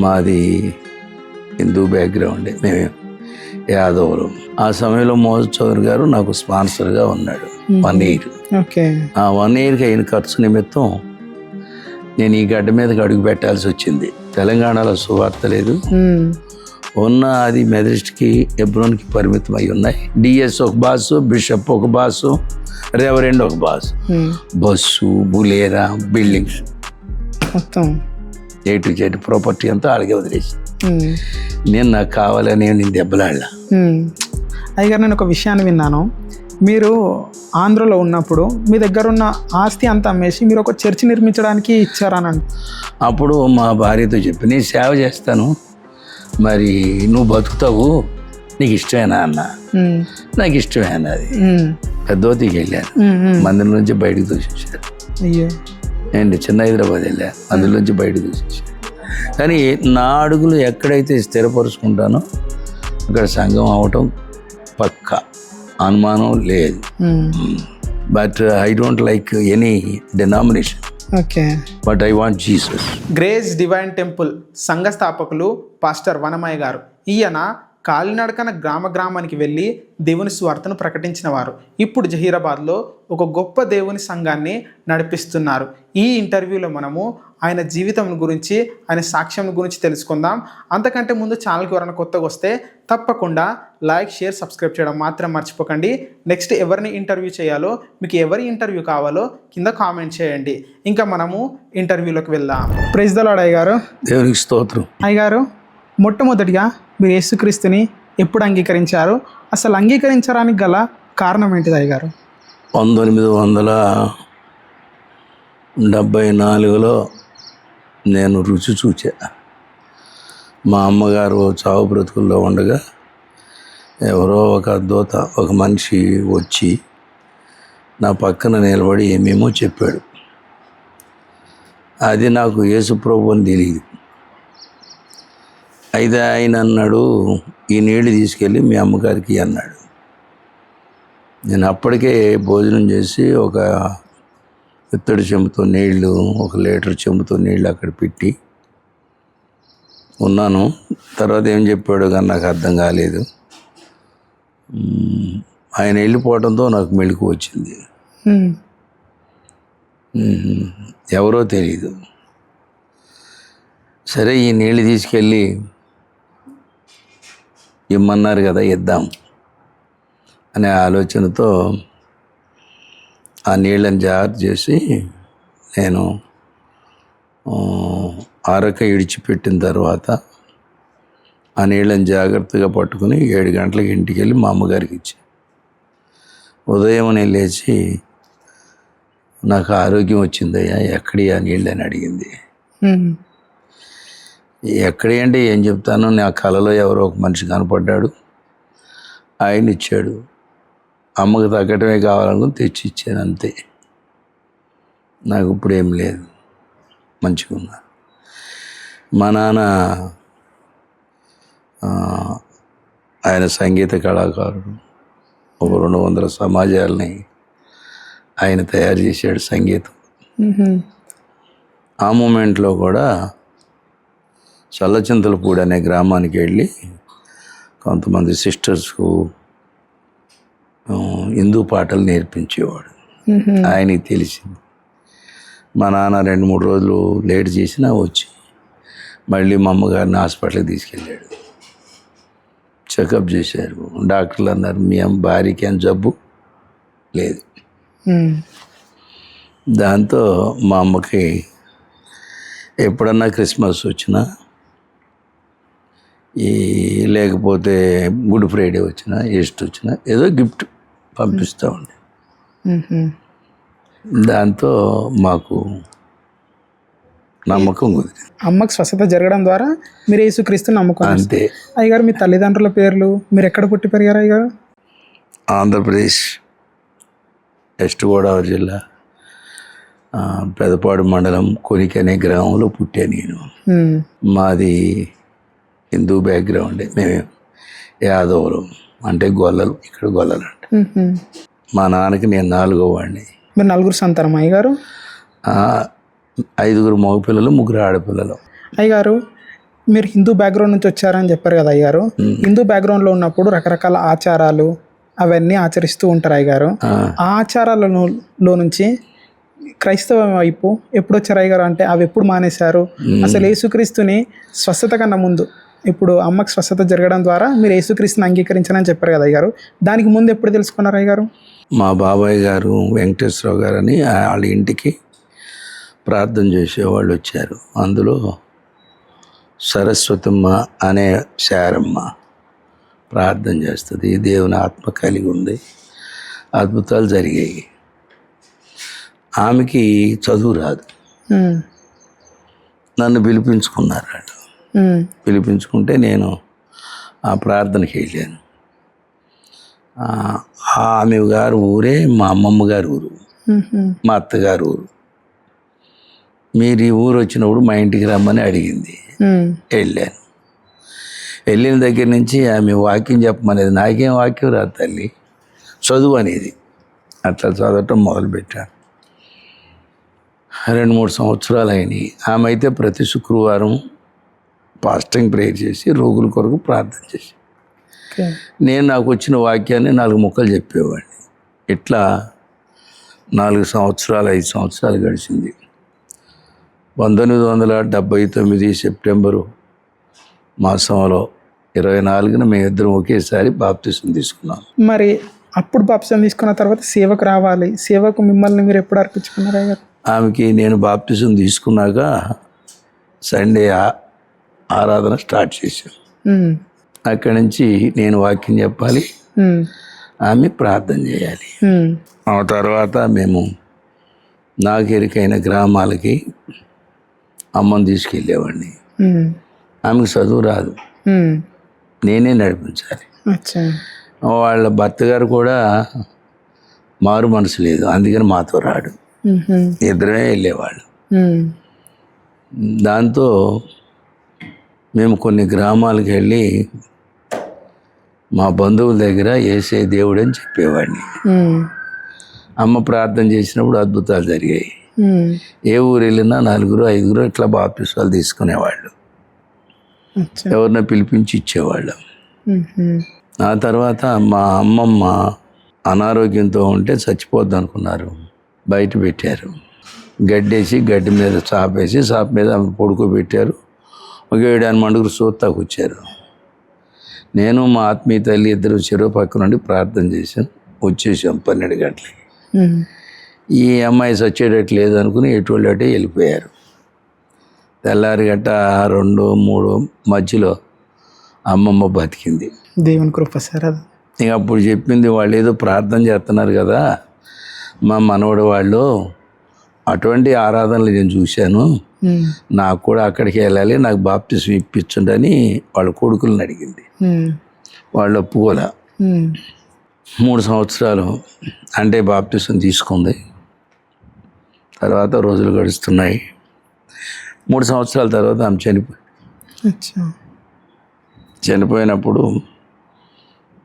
మాది హిందూ బ్యాక్గ్రౌండ్, మేము యాదవులు. ఆ సమయంలో మోహన్ చౌదరి గారు నాకు స్పాన్సర్గా ఉన్నాడు 1 year. ఆ 1 yearకి అయిన ఖర్చు నిమిత్తం నేను ఈ గడ్డ మీదకి అడుగు పెట్టాల్సి వచ్చింది. తెలంగాణలో సువార్త లేదు, ఉన్న అది మెదరిస్ట్కి హెబ్రోన్కి పరిమితం అయి ఉన్నాయి. డిఎస్ ఒక బాసు, బిషప్ ఒక బాసు, రెవరెండ్ ఒక బాసు, బస్సు, బులేరా, బిల్డింగ్స్ మొత్తం A to Z ప్రాపర్టీ అంతా అలాగే వదిలేసి నేను నాకు కావాలని నేను దెబ్బలాడలా. అయ్యగారు, నేను ఒక విషయాన్ని విన్నాను. మీరు ఆంధ్రలో ఉన్నప్పుడు మీ దగ్గర ఉన్న ఆస్తి అంతా అమ్మేసి మీరు ఒక చర్చి నిర్మించడానికి ఇచ్చారనండి. అప్పుడు మా భార్యతో చెప్పి నేను సేవ చేస్తాను, మరి నువ్వు బతుకుతావు, నీకు ఇష్టమేనా అన్న. నాకు ఇష్టమే అన్నది. పెద్దోతికి వెళ్ళాను, మందిరం నుంచి బయటకు దూసేసారు. అయ్యో, నేను చిన్న హైదరాబాద్ వెళ్ళాను, అందులోంచి బయటకు దూసేసాను. కానీ నా అడుగులు ఎక్కడైతే స్థిరపరుచుకుంటానో అక్కడ సంఘం అవటం పక్కా, అనుమానం లేదు. But I don't like any denomination, but I want Jesus. Grace divine temple సంఘ స్థాపకులు పాస్టర్ వనమయ్య గారు. ఈయన కాలినడకన గ్రామానికి వెళ్ళి దేవుని సువార్తను ప్రకటించిన వారు. ఇప్పుడు జహీరాబాద్లో ఒక గొప్ప దేవుని సంఘాన్ని నడిపిస్తున్నారు. ఈ ఇంటర్వ్యూలో మనము ఆయన జీవితం గురించి, ఆయన సాక్ష్యం గురించి తెలుసుకుందాం. అంతకంటే ముందు ఛానల్కి ఎవరైనా కొత్తగా వస్తే తప్పకుండా లైక్, షేర్, సబ్స్క్రైబ్ చేయడం మాత్రం మర్చిపోకండి. నెక్స్ట్ ఎవరిని ఇంటర్వ్యూ చేయాలో, మీకు ఎవరి ఇంటర్వ్యూ కావాలో కింద కామెంట్ చేయండి. ఇంకా మనము ఇంటర్వ్యూలోకి వెళ్దాం. ప్రైజ్ ద లార్డ్ అయ్యగారు. దేవునికి స్తోత్రం. అయ్యగారు, మొట్టమొదటిగా మీరు యేసుక్రీస్తుని ఎప్పుడు అంగీకరించారు? అసలు అంగీకరించడానికి గల కారణం ఏంటిది అయ్యగారు? 1974లో నేను రుచి చూచా. మా అమ్మగారు చావు బ్రతుకుల్లో ఉండగా ఎవరో ఒక దూత, ఒక మనిషి వచ్చి నా పక్కన నిలబడి ఏమేమో చెప్పాడు. అది నాకు యేసుప్రభు అని తెలియదు. అయితే ఆయన అన్నాడు, ఈ నీళ్ళు తీసుకెళ్ళి మీ అమ్మగారికి అన్నాడు. నేను అప్పటికే భోజనం చేసి ఒక ఇత్తడి చెంబుతో నీళ్లు, 1 లీటర్ చెంబుతో నీళ్ళు అక్కడ పెట్టి ఉన్నాను. తర్వాత ఏం చెప్పాడు కానీ నాకు అర్థం కాలేదు. ఆయన వెళ్ళిపోవడంతో నాకు మెళుకు వచ్చింది. ఎవరో తెలియదు. సరే, ఈ నీళ్ళు తీసుకెళ్ళి ఇమ్మన్నారు కదా, ఇద్దాం అనే ఆలోచనతో ఆ నీళ్ళని జాగ్రత్త చేసి నేను ఆరక ఇడిచిపెట్టిన తర్వాత ఆ నీళ్ళని జాగ్రత్తగా పట్టుకుని 7 గంటలకి ఇంటికి వెళ్ళి మా అమ్మగారికి ఇచ్చి, ఉదయం నేను లేచి నాకు ఆరోగ్యం వచ్చిందయ్యా, ఎక్కడి ఆ నీళ్ళు అని అడిగింది. ఎక్కడి అంటే ఏం చెప్తాను, నా కళలో ఎవరో ఒక మనిషి కనపడ్డాడు, ఆయన ఇచ్చాడు. అమ్మకు తగ్గటమే కావాలనుకుని తెచ్చి ఇచ్చాను, అంతే. నాకు ఇప్పుడు ఏం లేదు, మంచిగా ఉన్నా. మా నాన్న ఆయన సంగీత కళాకారుడు. ఒక 200 సమాజాలని ఆయన తయారు చేశాడు సంగీతం. ఆ మూమెంట్లో కూడా చల్లచింతలపూడి అనే గ్రామానికి వెళ్ళి కొంతమంది సిస్టర్స్కు హిందూ పాటలు నేర్పించేవాడు. ఆయనకి తెలిసింది. మా నాన్న 2-3 రోజులు లేట్ చేసినా వచ్చి మళ్ళీ మా అమ్మగారిని హాస్పిటల్కి తీసుకెళ్ళాడు. చెకప్ చేశారు. డాక్టర్లు అన్నారు, మీ భార్యకి ఏం జబ్బు లేదు. దాంతో మా అమ్మకి ఎప్పుడన్నా క్రిస్మస్ వచ్చినా, లేకపోతే గుడ్ ఫ్రైడే వచ్చినా, ఈస్టర్ వచ్చినా ఏదో గిఫ్ట్ పంపిస్తూ ఉండే. దాంతో మాకు నమ్మకం కుదిరింది. అమ్మకు స్వస్థత జరగడం ద్వారా మీరు యేసుక్రీస్తుని నమ్ముకున్నారు. అంతే. అయ్యగారు, మీ తల్లిదండ్రుల పేర్లు, మీరు ఎక్కడ పుట్టి పెరిగారు అయ్యగారు? ఆంధ్రప్రదేశ్ వెస్ట్ గోదావరి జిల్లా పెదపాడు మండలం కొనికి అనే గ్రామంలో పుట్టా నేను. మాది హిందూ బ్యాక్గ్రౌండ్, మేము యాదవులు, అంటే గొల్లలు, ఇక్కడ గొల్లలు అంటే. మా నాన్నకి నేను 4వ వాడిని. మీరు 4 సంతానం అయ్యగారు? 5 మగపిల్లలు, 3 ఆడపిల్లలు. అయ్యగారు, మీరు హిందూ బ్యాక్గ్రౌండ్ నుంచి వచ్చారని చెప్పారు కదా అయ్యారు. హిందూ బ్యాక్గ్రౌండ్లో ఉన్నప్పుడు రకరకాల ఆచారాలు అవన్నీ ఆచరిస్తూ ఉంటారు అయ్యారు. ఆ ఆచారాలలో నుంచి క్రైస్తవం వైపు ఎప్పుడు వచ్చారు అయ్యారు? అంటే అవి ఎప్పుడు మానేశారు? అసలు యేసుక్రీస్తుని స్వస్థత కన్నా ముందు, ఇప్పుడు అమ్మకి స్వస్థత జరగడం ద్వారా మీరు యేసుక్రీస్తుని అంగీకరించారని చెప్పారు కదా అయ్యారు. దానికి ముందు ఎప్పుడు తెలుసుకున్నారు అయ్యారు? మా బాబాయ్ గారు వెంకటేశ్వరరావు గారు అని వాళ్ళ ఇంటికి ప్రార్థన చేసేవాళ్ళు వచ్చారు. అందులో సరస్వతమ్మ అనే శారమ్మ ప్రార్థన చేస్తుంది. దేవుని ఆత్మ కలిగి ఉంది, అద్భుతాలు జరిగాయి. ఆమెకి చదువు రాదు. నన్ను పిలిపించుకున్నారు వాళ్ళు. పిలిపించుకుంటే నేను ఆ ప్రార్థనకి వెళ్ళాను. ఆమె గారు ఊరే మా అమ్మమ్మ గారి ఊరు, మా అత్తగారు ఊరు. మీరు ఈ ఊరు వచ్చినప్పుడు మా ఇంటికి రమ్మని అడిగింది. వెళ్ళాను. వెళ్ళిన దగ్గర నుంచి ఆమె వాక్యం చెప్పమనేది. నాకేం వాక్యం రాదు తల్లి, చదువు అనేది. అట్లా చదవటం మొదలుపెట్టాను. 2-3 సంవత్సరాలు అయినాయి. ఆమె అయితే ప్రతి శుక్రవారం ఫాస్టింగ్ ప్రేయర్ చేసి రోగుల కొరకు ప్రార్థన చేసి, నేను నాకు వచ్చిన వాక్యాన్ని 4 ముక్కలు చెప్పేవాడిని. ఇట్లా 4 సంవత్సరాలు 5 సంవత్సరాలు గడిచింది. 1979 సెప్టెంబరు మాసంలో 24న మేమిద్దరం ఒకేసారి బాప్తిసం తీసుకున్నాం. మరి అప్పుడు బాప్తిసం తీసుకున్న తర్వాత సేవకు రావాలి. సేవకు మిమ్మల్ని మీరు ఎప్పుడు అర్పించుకున్నారు అయ్యారు? ఆమెకి నేను బాప్తిసం తీసుకున్నాక సండే ఆరాధన స్టార్ట్ చేశాను. అక్కడి నుంచి నేను వాక్యం చెప్పాలి, ఆమె ప్రార్థన చేయాలి. ఆ తర్వాత మేము నాకు ఎరికైన గ్రామాలకి అమ్మని తీసుకెళ్ళేవాడిని. ఆమెకు చదువు రాదు, నేనే నడిపించాలి. వాళ్ళ భర్త గారు కూడా మారు మనసు లేదు, అందుకని మాతో రాడు. ఇద్దరమే వెళ్ళేవాళ్ళు. దాంతో మేము కొన్ని గ్రామాలకు వెళ్ళి మా బంధువుల దగ్గర యేసే దేవుడు అని చెప్పేవాడిని. అమ్మ ప్రార్థన చేసినప్పుడు అద్భుతాలు జరిగాయి. ఏ ఊరు వెళ్ళినా 4-5 ఇట్లా బాప్తిసాలు తీసుకునేవాళ్ళు. ఎవరినో పిలిపించి ఇచ్చేవాళ్ళం. ఆ తర్వాత మా అమ్మమ్మ అనారోగ్యంతో ఉంటే చచ్చిపోద్ది అనుకున్నారు. బయట పెట్టారు, గడ్డేసి గడ్డి మీద చాపేసి చాప మీద ఆమె పడుకోబెట్టారు. ఒక 7-8 సూత్తాకు వచ్చారు. నేను మా ఆత్మీయ తల్లి ఇద్దరు చెరువు పక్క నుండి ప్రార్థన చేశాను. వచ్చేసాం 12 గంటలకి. ఈ అమ్మాయి చచ్చేటట్టు లేదు అనుకుని ఎటువంటి అటే వెళ్ళిపోయారు. తెల్లారి గంట 2-3 మధ్యలో అమ్మమ్మ బతికింది. దేవుని కృప సార్. అది ఇక అప్పుడు చెప్పింది, వాళ్ళు ఏదో ప్రార్థన చేస్తున్నారు కదా మా మనవడు వాళ్ళు, అటువంటి ఆరాధనలు నేను చూశాను, నాకు కూడా అక్కడికి వెళ్ళాలి, నాకు బాప్తిసం ఇప్పించండి వాళ్ళ కొడుకులను అడిగింది. వాళ్ళు ఒప్పుకోలే. 3 సంవత్సరాలు అంటే బాప్తిసం తీసుకుంది. తర్వాత రోజులు గడుస్తున్నాయి. 3 సంవత్సరాల తర్వాత ఆమె చనిపోయినప్పుడు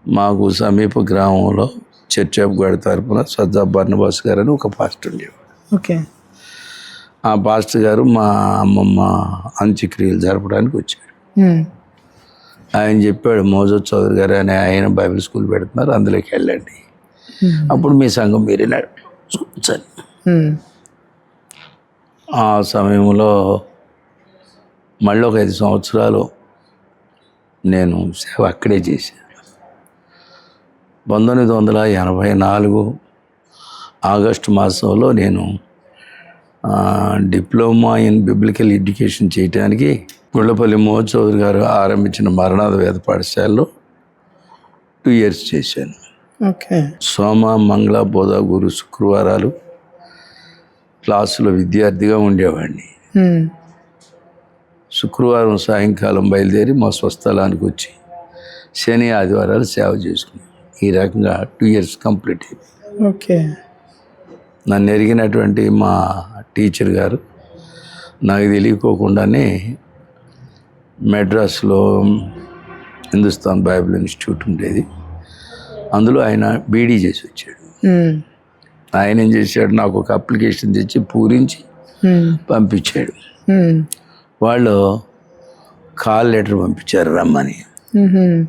మాకు సమీప గ్రామంలో చర్చ్ ఆఫ్ గాడ్ తరపున సజ్జా బర్నబాస్ గారు అని ఒక పాస్టర్ ఉండేవాడు. ఓకే. ఆ పాస్టర్ గారు మా అమ్మమ్మ అంత్యక్రియలు జరపడానికి వచ్చాడు. ఆయన చెప్పాడు, మోజో చౌదరి గారు అని ఆయన బైబిల్ స్కూల్ పెడుతున్నారు, అందులోకి వెళ్ళండి, అప్పుడు మీ సంఘం మీరే నడిపించాలి. ఆ సమయంలో మళ్ళీ ఒక 5 సంవత్సరాలు నేను సేవ అక్కడే చేశాను. 1984 ఆగస్టు మాసంలో నేను డిప్లొమా ఇన్ బిబ్లికల్ ఎడ్యుకేషన్ చేయడానికి గుళ్ళపల్లి మోహ చౌదరి గారు ఆరంభించిన మరణాథ వేద పాఠశాలలో 2 years చేశాను. ఓకే. సోమ, మంగళ, బుధ, గురు, శుక్రవారాలు క్లాసులో విద్యార్థిగా ఉండేవాడిని. శుక్రవారం సాయంకాలం బయలుదేరి మా స్వస్థలానికి వచ్చి శని, ఆదివారాలు సేవ చేసుకున్నాను. ఈ రకంగా 2 years కంప్లీట్ అయింది. ఓకే. నన్ను ఎరిగినటువంటి మా టీచర్ గారు నాకు తెలియకోకుండానే మెడ్రాస్లో హిందుస్థాన్ బైబిల్ ఇన్స్టిట్యూట్ ఉండేది, అందులో ఆయన బీడీ చేసి వచ్చాడు. ఆయన ఏం చేశాడు, నాకు ఒక అప్లికేషన్ తెచ్చి పూరించి పంపించాడు. వాళ్ళు కాల్ లెటర్ పంపించారు రమ్మని. మ్మ్.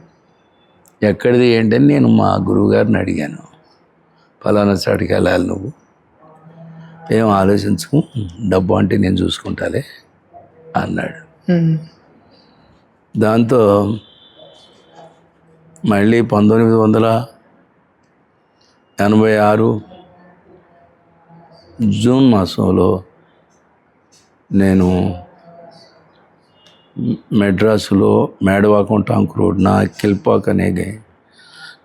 ఎక్కడిది ఏంటని నేను మా గురువు గారిని అడిగాను. ఫలానా చాటికి వెళ్ళాలి, నువ్వు ఏం ఆలోచించుకు, డబ్బు అంటే నేను చూసుకుంటాలే అన్నాడు. మ్మ్. దాంతో మళ్ళీ 1986 జూన్ మాసంలో నేను మెడ్రాసులో మేడవాకం టాంక్ రోడ్ నా కిల్పాక్ అనే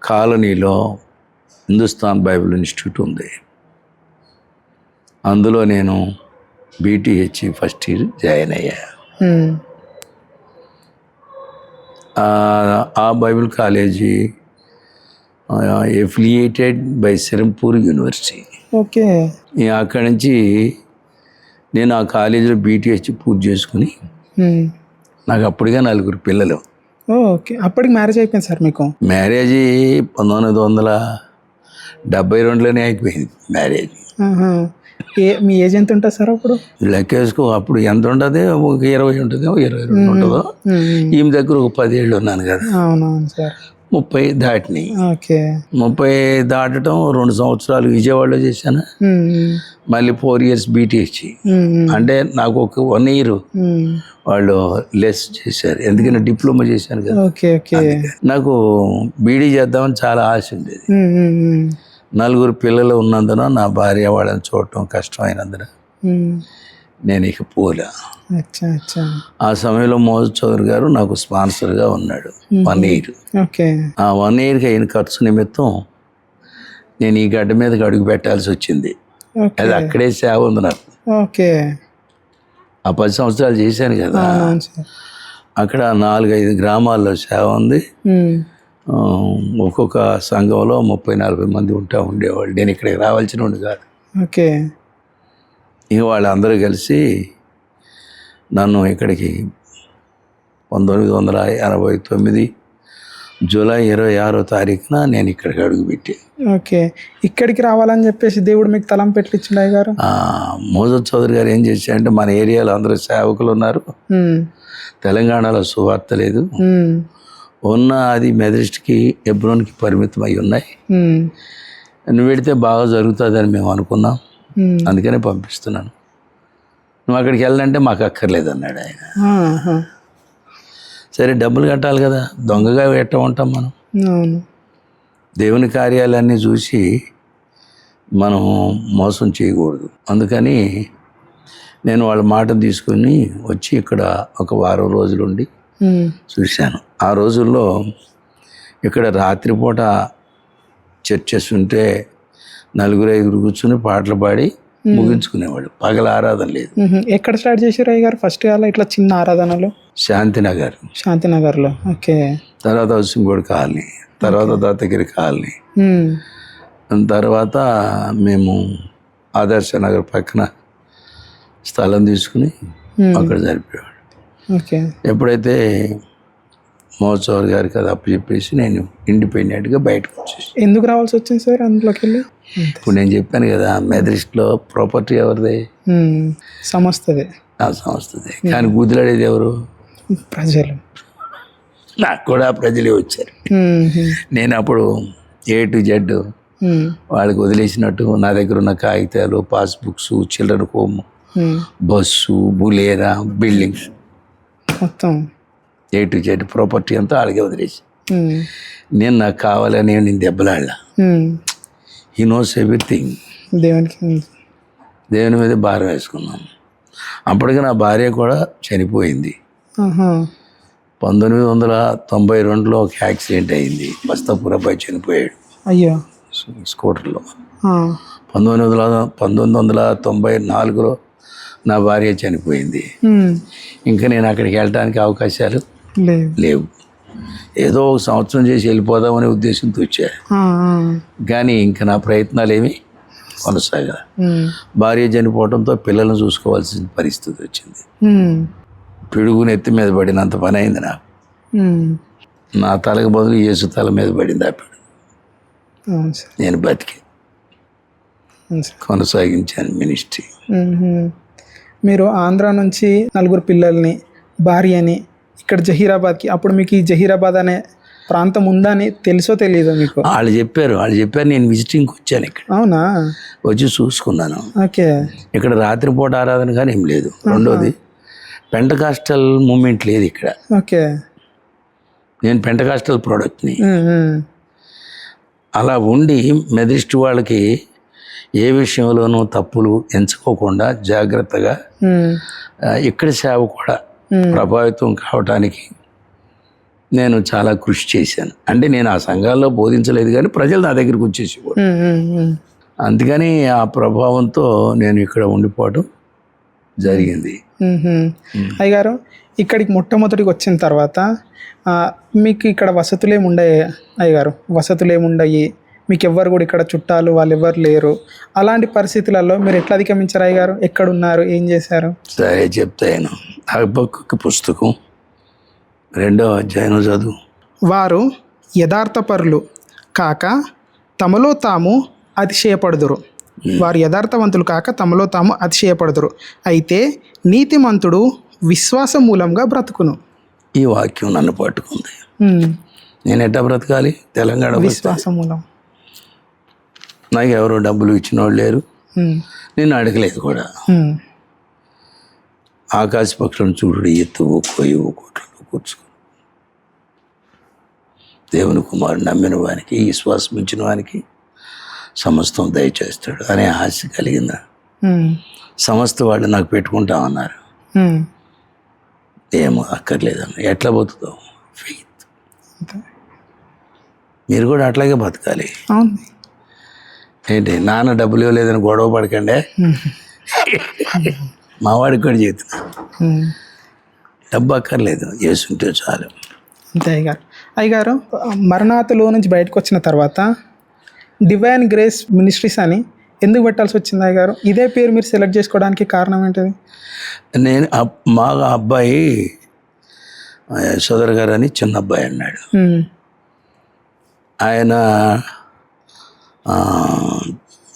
కాలనీలో హిందుస్థాన్ బైబిల్ ఇన్స్టిట్యూట్ ఉంది. అందులో నేను బీటీహెచ్ ఫస్ట్ ఇయర్ జాయిన్ అయ్యా. మ్మ్. ఆ Bible college affiliated by Serampore university. Okay. అక్కడి నుంచి నేను ఆ కాలేజీలో బీటీహెచ్ పూర్తి చేసుకుని, మ్మ్. నాకు అప్పటిగా 4 పిల్లలు. ఓకే. అప్పటికి మ్యారేజ్ అయిపోయింది సార్ మీకు? మ్యారేజీ 1972లోనే అయిపోయింది మ్యారేజ్. ఆహా. మీ ఏజ్ ఎంత ఉంటుంది సార్ అప్పుడు? లెక్కేసుకో, అప్పుడు ఎంత ఉంటుంది, ఒక 20 ఉంటుందో 22 ఉంటుందో. ఈమె దగ్గర ఒక 10 ఏళ్ళు ఉన్నాను కదా. అవునవును సార్. 30 దాటినాయి. ఓకే. 30 దాటడం 2 సంవత్సరాలు విజయవాడలో చేశాను. మళ్ళీ 4 years బీటీహెచ్. అంటే నాకు ఒక 1 year వాళ్ళు లెస్ చేశారు, ఎందుకంటే డిప్లొమా చేశాను కదా. ఓకే. ఓకే. నాకు బీడీ చేద్దామని చాలా ఆశ ఉండేది. 4 పిల్లలు ఉన్నందున, నా భార్య వాళ్ళని చూడటం కష్టమైనందున నేను ఇక పోలే. ఆ సమయంలో మోహన్ చౌదరి గారు నాకు స్పాన్సర్గా ఉన్నాడు 1 year. ఓకే. ఆ 1 yearకి అయిన ఖర్చు నిమిత్తం నేను ఈ గడ్డ మీదకి అడుగు పెట్టాల్సి వచ్చింది. అది అక్కడే సేవ ఉంది నాకు. ఓకే. ఆ 10 సంవత్సరాలు చేశాను కదా, అక్కడ 4-5 గ్రామాల్లో సేవ ఉంది. ఒక్కొక్క సంఘంలో 30-40 మంది ఉండేవాళ్ళు. నేను ఇక్కడికి రావాల్సిన ఉండి కాదు. ఓకే. ఇక వాళ్ళందరూ కలిసి నన్ను ఇక్కడికి 1989 జూలై 26వ తారీఖున నేను ఇక్కడికి అడుగుపెట్టాను. ఓకే. ఇక్కడికి రావాలని చెప్పేసి దేవుడు మీకు తలం పెట్టించిండు గారు? మోజద్ చౌదరి గారు ఏం చేశారంటే, మన ఏరియాలో అందరూ సేవకులు ఉన్నారు, తెలంగాణలో సువార్త లేదు, ఉన్న అది మెదరిస్ట్కి హెబ్రోన్కి పరిమితం అయి ఉన్నాయి, నువ్వు పెడితే బాగా జరుగుతుందని మేము అనుకున్నాం, అందుకనే పంపిస్తున్నాను, నువ్వు అక్కడికి వెళ్ళాలంటే మాకు అక్కర్లేదు అన్నాడు ఆయన. సరే, డబ్బులు కట్టాలి కదా, దొంగగా ఎట్ట ఉంటాం మనం. దేవుని కార్యాలన్నీ చూసి మనం మోసం చేయకూడదు. అందుకని నేను వాళ్ళ మాటను తీసుకొని వచ్చి ఇక్కడ ఒక 1 వారం రోజులుండి చూశాను. ఆ రోజుల్లో ఇక్కడ రాత్రిపూట చర్చెస్ ఉంటే 4-5 కూర్చుని పాటలు పాడి ముగించుకునేవాళ్ళు. పగల ఆరాధన లేదు. ఎక్కడ స్టార్ట్ చేశారు అయ్య గారు ఫస్ట్ అలా ఇట్లా చిన్న ఆరాధనలు? శాంతినగర్లో. ఓకే. తర్వాత హౌసింగోడ్ కాలనీ, తర్వాత దత్తగిరి కాలనీ, తర్వాత మేము ఆదర్శ నగర్ పక్కన స్థలం తీసుకుని అక్కడ జరిపేవాడు. ఓకే. ఎప్పుడైతే మోహన్ గారికి అది అప్పచెప్పేసి నేను ఇండిపెండెంట్గా బయటకు వచ్చేసి. ఎందుకు రావాల్సి వచ్చింది సార్ అందులోకి వెళ్ళి? ఇప్పుడు నేను చెప్పాను కదా, మెదరిస్ట్లో ప్రాపర్టీ ఎవరిది? సంస్థదే. ఆ సంస్థదే. కానీ గుదిలాడేది ఎవరు? ప్రజలు. నాకు కూడా ప్రజలే వచ్చారు. నేను అప్పుడు A to Z వాళ్ళకి వదిలేసినట్టు నా దగ్గర ఉన్న కాగితాలు, passbooks, children home, bus, Bolero, buildings మొత్తం A to Z ప్రాపర్టీ అంతా వాళ్ళకే వదిలేసి, నేను నాకు కావాలని నేను దెబ్బలాడలా. He knows everything. దేవుని మీద భారం వేసుకున్నాను. అప్పటికి నా భార్య కూడా చనిపోయింది. 1992లో ఒక యాక్సిడెంట్ అయింది. బస్తాపూర్ అబ్బాయి చనిపోయాడు. అయ్యో. స్కూటర్లో. 1994లో నా భార్య చనిపోయింది. ఇంకా నేను అక్కడికి వెళ్ళడానికి అవకాశాలు లేవు. ఏదో ఒక సంవత్సరం చేసి వెళ్ళిపోదామనే ఉద్దేశంతో వచ్చా. కానీ ఇంకా నా ప్రయత్నాలు ఏమి కొనసాగా. భార్య చనిపోవడంతో పిల్లలను చూసుకోవాల్సిన పరిస్థితి వచ్చింది. పిడుగు నెత్తి మీద పడినంత పని అయింది నాకు. నా తలకు బదులు యేసు తల మీద పడింది ఆ పిడుగు. నేను బతికి కొనసాగించాను మినిస్ట్రీ. మీరు ఆంధ్ర నుంచి 4 పిల్లల్ని, భార్యని ఇక్కడ జహీరాబాద్కి. అప్పుడు మీకు ఈ జహీరాబాద్ అనే ప్రాంతం ఉందని తెలుసో తెలియదో మీకు? వాళ్ళు చెప్పారు నేను విజిటింగ్కి వచ్చాను ఇక్కడ. అవునా? వచ్చి చూసుకున్నాను. ఓకే. ఇక్కడ రాత్రిపూట ఆరాధన కానీ ఏం లేదు. రెండోది పెంటకాస్టల్ మూమెంట్ లేదు ఇక్కడ. ఓకే. నేను పెంటకాస్టల్ ప్రోడక్ట్ని. అలా ఉండి మెథడిస్ట్ వాళ్ళకి ఏ విషయంలోనూ తప్పులు ఎంచుకోకుండా జాగ్రత్తగా ఇక్కడ సేవ కూడా ప్రభావితం కావటానికి నేను చాలా కృషి చేశాను. అంటే నేను ఆ సంఘాల్లో బోధించలేదు కానీ ప్రజలు నా దగ్గరికి వచ్చేసేవాడు. అందుకని ఆ ప్రభావంతో నేను ఇక్కడ ఉండిపోవడం జరిగింది. అయ్యగారు, ఇక్కడికి మొట్టమొదటికి వచ్చిన తర్వాత మీకు ఇక్కడ వసతులు ఏముండయి అయ్యగారు? వసతులు ఏముండయి, మీకు ఎవ్వరు కూడా ఇక్కడ చుట్టాలు వాళ్ళు ఎవరు లేరు. అలాంటి పరిస్థితులలో మీరు ఎట్లా అధిగమించారు అయ్యగారు? ఎక్కడున్నారు, ఏం చేశారు? సరే చెప్తాను. హబక్కూకు పుస్తకం 2వ అధ్యాయం చదువు. వారు యథార్థపరులు కాక తమలో తాము అతిశయపడుదురు. వారు యథార్థవంతులు కాక తమలో తాము అతిశయపడుదురు. అయితే నీతిమంతుడు విశ్వాస మూలంగా బ్రతుకును. ఈ వాక్యం నన్ను పట్టుకుంది. నేను ఎట్లా బ్రతకాలి? తెలంగాణ విశ్వాస మూలం. నాకు ఎవరో డబ్బులు ఇచ్చిన వాళ్ళు లేరు, నేను అడగలేదు కూడా. ఆకాశ పక్షులను చూడు, ఎత్తువు కొయ్యవు కోట్లలో కూర్చుకు. దేవుని కుమారుడు నమ్మిన వానికి, విశ్వాసం ఇచ్చిన వానికి సమస్తం దయచేస్తాడు అనే ఆశ కలిగిందా? సమస్త వాళ్ళు నాకు పెట్టుకుంటామన్నారు. ఏమో అక్కర్లేదన్న. ఎట్లా బతుకుతావు? ఫెయిత్. మీరు కూడా అట్లాగే బతకాలి. ఏంటి నాన్న డబ్బులు ఇవ్వలేదని గొడవ పడకండి. మావాడికి కూడా చేతున్నా, డబ్బు అక్కర్లేదు, చేస్తుంటే చాలు. అంతే అయ్యగారు. అయ్యగారు, మరణాతలో నుంచి బయటకు వచ్చిన తర్వాత డివైన్ గ్రేస్ మినిస్ట్రీస్ అని ఎందుకు పెట్టాల్సి వచ్చింది అయ్యగారు? ఇదే పేరు మీరు సెలెక్ట్ చేసుకోవడానికి కారణం ఏంటిది? నేను మా అబ్బాయి సోదరు గారు అని చిన్న అబ్బాయి అన్నాడు. ఆయన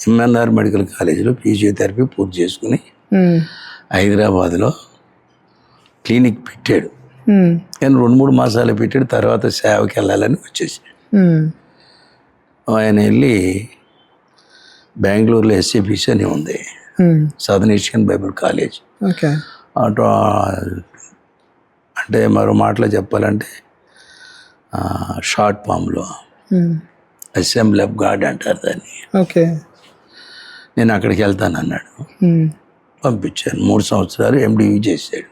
ఎంఎన్ఆర్ మెడికల్ కాలేజీలో ఫిజియోథెరపీ పూర్తి చేసుకుని హైదరాబాద్లో క్లినిక్ పెట్టాడు. నేను 2-3 మాసాలు పెట్టాడు. తర్వాత సేవకి వెళ్ళాలని వచ్చేసాడు. ఆయన వెళ్ళి బెంగళూరులో ఎస్ఏపిసి అని ఉంది, సదర్న్ ఏషియన్ బైబిల్ కాలేజ్. అటు అంటే మరో మాటలో చెప్పాలంటే షార్ట్ ఫామ్లో అసెంబ్లీ ఆఫ్ గాడ్ అంటారు దాన్ని. నేను అక్కడికి వెళ్తాను అన్నాడు. పంపించాను. 3 సంవత్సరాలు ఎండివి చేశాడు.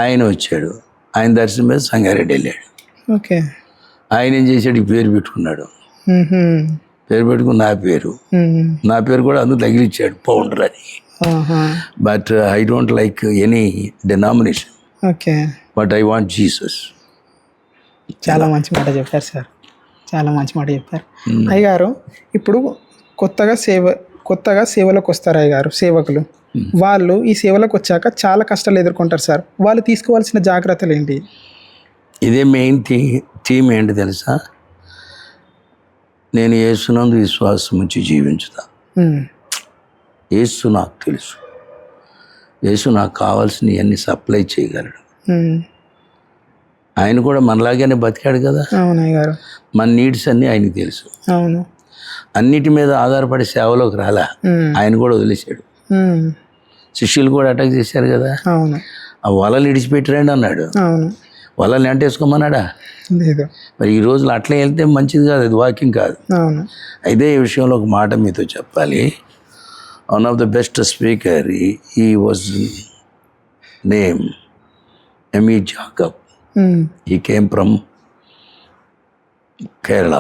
ఆయన వచ్చాడు. ఆయన దర్శనం మీద సంగారెడ్డి వెళ్ళాడు. ఆయన ఏం చేశాడు? ఈ పేరు పెట్టుకున్నాడు. పేరు పెట్టుకుని నా పేరు కూడా అందుకు తగిలిచ్చాడు, పౌండర్ అని. But I don't like any denomination, but I want Jesus. చాలా మంచి మాట చెప్పారు సార్, చాలా మంచి మాట చెప్పారు. అయ్యగారు, ఇప్పుడు కొత్తగా సేవలోకి వస్తారు అయ్యగారు సేవకులు. వాళ్ళు ఈ సేవలోకి వచ్చాక చాలా కష్టాలు ఎదుర్కొంటారు సార్. వాళ్ళు తీసుకోవాల్సిన జాగ్రత్తలు ఏంటి? ఇదే మెయిన్ థీమ్ ఏంటి తెలుసా? నేను యేసునందు విశ్వాసం ఉంచి జీవించుతా. యేసు నాకు తెలుసు. యేసు నాకు కావాల్సినవి అన్ని సప్లై చేయగలడు. ఆయన కూడా మనలాగానే బతికాడు కదా. మన నీడ్స్ అన్నీ ఆయనకి తెలుసు. అన్నిటి మీద ఆధారపడి సేవలోకి రాలా, ఆయన కూడా వదిలేశాడు. శిష్యులు కూడా అటాక్ చేశారు కదా. ఆ వలలు ఇడిచిపెట్టిరండి అన్నాడు. వలలు ఎంటేసుకోమన్నాడా? లేదు. మరి ఈ రోజులు అట్లా వెళ్తే మంచిది కాదు, అది వాకింగ్ కాదు. అయితే ఈ విషయంలో ఒక మాట మీతో చెప్పాలి. One of the best speaker, he was name ఎమి Jacob. He came from Kerala.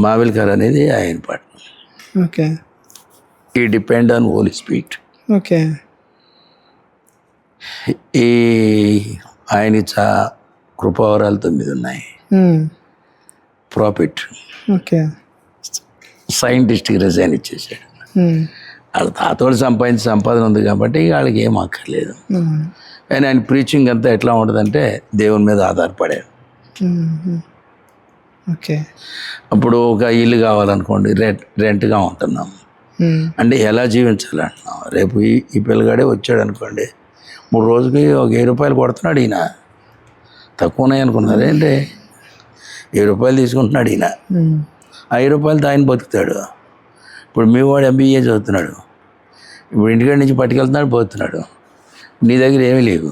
Mavelikara అనేది ఆయన పట్నం. ఈ డిపెండ్ ఆన్ హోలీ స్పిరిట్. ఈ ఆయన కృపావరాలు 9 ఉన్నాయి. ప్రాఫిట్, సైంటిస్ట్కి రిజైన్ ఇచ్చేసాడు. వాళ్ళ తాతోడు సంపాదించిన సంపాదన ఉంది కాబట్టి వాళ్ళకి ఏం అక్కర్లేదు. కానీ ఆయన ప్రీచింగ్ అంతా ఎట్లా ఉంటుందంటే దేవుని మీద ఆధారపడారు. అప్పుడు ఒక ఇల్లు కావాలనుకోండి, రెంట్గా ఉంటున్నాం అంటే ఎలా జీవించాలంటున్నాం. రేపు ఈ పిల్లగాడే వచ్చాడు అనుకోండి, 3 రోజుకి ఒక 1000 రూపాయలు కొడుతున్నాడు ఈయన. తక్కువ ఉన్నాయి అనుకున్నారు ఏంటి, 1000 రూపాయలు తీసుకుంటున్నాడు ఈయన. 5 రూపాయలతో ఆయన బతుకుతాడు. ఇప్పుడు మీ వాడు MBA చదువుతున్నాడు, ఇప్పుడు ఇంటికాడి నుంచి పట్టుకెళ్తున్నాడు, పోతున్నాడు. నీ దగ్గర ఏమీ లేవు,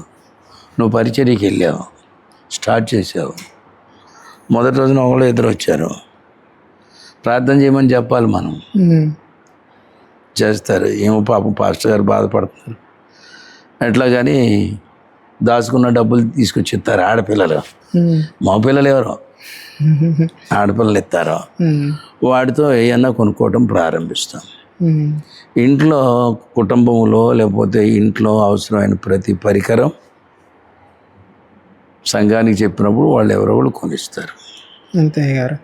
నువ్వు పరిచర్యకి వెళ్ళావు, స్టార్ట్ చేసావు. మొదటి రోజున ఒకళ్ళు ఇద్దరు వచ్చారు, ప్రార్థన చేయమని చెప్పాలి మనం. చేస్తారు, ఏమో పాపం పాస్టర్ గారు బాధపడుతున్నారు ఎట్లా, కానీ దాచుకున్న డబ్బులు తీసుకొచ్చి ఇస్తారు ఆడపిల్లలు. మా పిల్లలు ఎవరో ఆడపిల్లలు ఇస్తారో వాటితో ఏమన్నా కొనుక్కోవటం ప్రారంభిస్తాం. ఇంట్లో కుటుంబంలో లేకపోతే ఇంట్లో అవసరమైన ప్రతి పరికరం సంఘానికి చెప్పినప్పుడు వాళ్ళు ఎవరో వాళ్ళు కొనిస్తారు. అంతే గారు.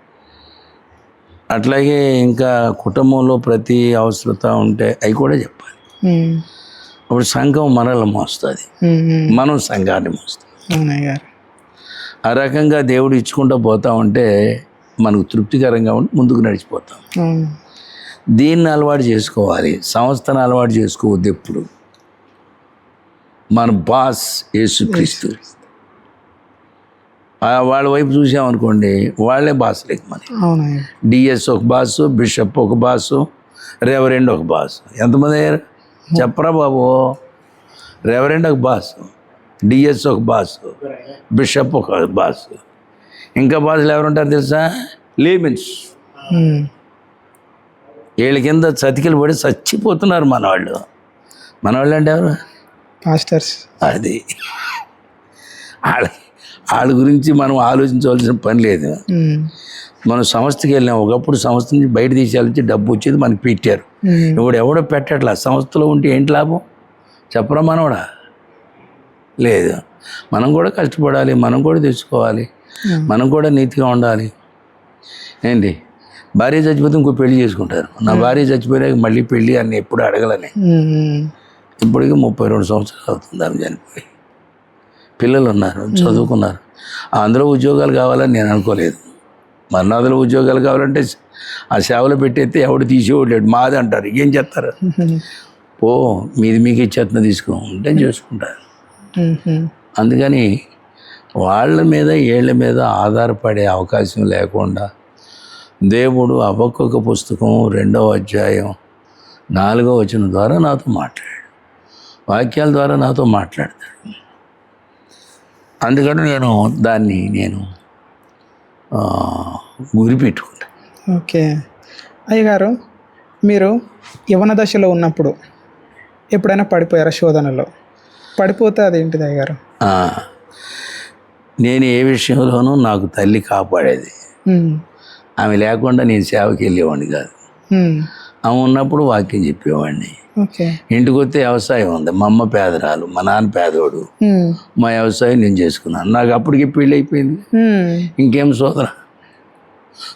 అట్లాగే ఇంకా కుటుంబంలో ప్రతి అవసరత ఉంటే అవి కూడా చెప్పాలి. అప్పుడు సంఘం మనల్ని మోస్తుంది, మనం సంఘాన్ని మోస్తాం. ఆ రకంగా దేవుడు ఇచ్చుకుంటూ పోతా ఉంటే మనకు తృప్తికరంగా ఉండి ముందుకు నడిచిపోతాం. దీన్ని అలవాటు చేసుకోవాలి, సంస్థను అలవాటు చేసుకోవద్దు. ఎప్పుడు మన బాస్ యేసుక్రీస్తు, వాళ్ళ వైపు చూసామనుకోండి వాళ్ళే బాస్ లేక మన DS ఒక బాసు, బిషప్ ఒక బాసు, రెవరెండ్ ఒక బాసు. ఎంతమంది అయ్యారు చెప్పరా బాబు? రెవరెండ్ ఒక బాసు, DS ఒక బాసు, బిషప్ ఒక బాసు. ఇంకా బాసులు ఎవరుంటారు తెలుసా? లీమెన్స్. వీళ్ళ కింద చతికిలు పడి చచ్చిపోతున్నారు మనవాళ్ళు. మనవాళ్ళు అంటే ఎవరు? పాస్టర్స్. అది వాళ్ళ గురించి మనం ఆలోచించవలసిన పని లేదు. మనం సంస్థకి వెళ్ళాం, ఒకప్పుడు సంస్థ నుంచి బయట తీసేయాలని డబ్బు వచ్చేది మనకి పెట్టారు. ఇప్పుడు ఎవడో పెట్టట్లా. సంస్థలో ఉంటే ఏంటి లాభం చెప్పరా? మనోడా లేదు. మనం కూడా కష్టపడాలి, మనం కూడా తెచ్చుకోవాలి, మనం కూడా నీతిగా ఉండాలి. ఏంటి, భార్య చచ్చిపోతే ఇంకో పెళ్లి చేసుకుంటారు. నా భార్య చచ్చిపోయాక మళ్ళీ పెళ్ళి అని ఎప్పుడు అడగలని. ఇప్పటికీ 32 సంవత్సరాలు అవుతుంది ఆమె చనిపోయి. పిల్లలు ఉన్నారు, చదువుకున్నారు. అందులో ఉద్యోగాలు కావాలని నేను అనుకోలేదు. మరణాదులో ఉద్యోగాలు కావాలంటే ఆ సేవలో పెట్టేస్తే ఎవడు తీసేవాడు మాది అంటారు. ఏం చేస్తారు? ఓ మీది మీకు ఇచ్చేస్తున్నా తీసుకో ఉంటే చేసుకుంటారు. అందుకని వాళ్ళ మీద వీళ్ళ మీద ఆధారపడే అవకాశం లేకుండా దేవుడు హబక్కూకు పుస్తకం 2వ అధ్యాయం 4వ వచనం ద్వారా నాతో మాట్లాడాడు, వాక్యాల ద్వారా నాతో మాట్లాడతాడు. అందుకని దాన్ని గురి పెట్టుకుంటాను. ఓకే అయ్యగారు, మీరు యవ్వన దశలో ఉన్నప్పుడు ఎప్పుడైనా పడిపోయారా? శోధనలో పడిపోతే అదేంటిది అయ్యగారు? నేను ఏ విషయంలోనూ నాకు తల్లి కాపాడేది. ఆమె లేకుండా నేను సేవకి వెళ్ళేవాడిని కాదు. ఆమె ఉన్నప్పుడు వాక్యం చెప్పేవాడిని. ఇంటికి వస్తే వ్యవసాయం ఉంది. మా అమ్మ పేదరాలు, మా నాన్న పేదోడు. మా వ్యవసాయం నేను చేసుకున్నాను. నాకు అప్పటికి పెళ్ళి అయిపోయింది. ఇంకేం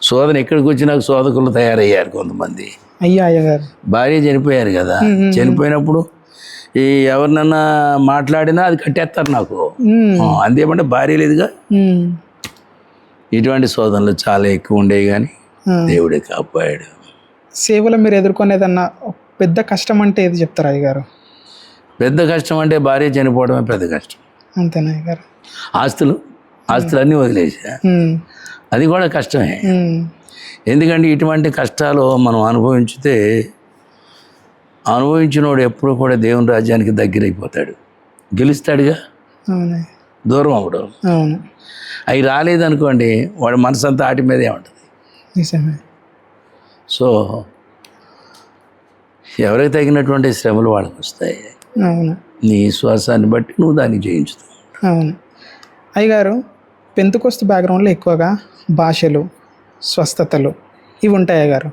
శోధన ఎక్కడికి వచ్చి నాకు శోధకులు తయారయ్యారు కొంతమంది. భార్య చనిపోయారు కదా, చనిపోయినప్పుడు ఈ ఎవరినన్నా మాట్లాడినా అది కట్టేస్తారు నాకు. అంతేమంటే భార్య లేదుగా. ఇటువంటి శోధనలు చాలా ఎక్కువ ఉండేవి, కానీ దేవుడే కాపాడాడు. సేవలో మీరు ఎదుర్కొనేదన్నా పెద్ద కష్టం అంటే ఏది చెప్తారు అయ్యగారు? పెద్ద కష్టం అంటే భార్య చనిపోవడమే పెద్ద కష్టం. అంతేనా అయ్యగారు? ఆస్తులన్నీ వదిలేసా, అది కూడా కష్టమే. ఎందుకంటే ఇటువంటి కష్టాలు మనం అనుభవించినోడు ఎప్పుడు కూడా దేవుని రాజ్యానికి దగ్గర అయిపోతాడు, గెలుస్తాడుగా. దూరం అవ్వడం. అవి రాలేదనుకోండి వాడి మనసు అంతా ఆటి మీదే ఉంటుంది. సో ఎవరికి తగినటువంటి శ్రమలు వాళ్ళకి వస్తాయి. నీ విశ్వాసాన్ని బట్టి నువ్వు దాన్ని జయించుతావు. అవును అయ్యగారు, పెంతెకోస్తు బ్యాక్గ్రౌండ్లో ఎక్కువగా భాషలు, స్వస్థతలు ఇవి ఉంటాయి అయ్యగారు.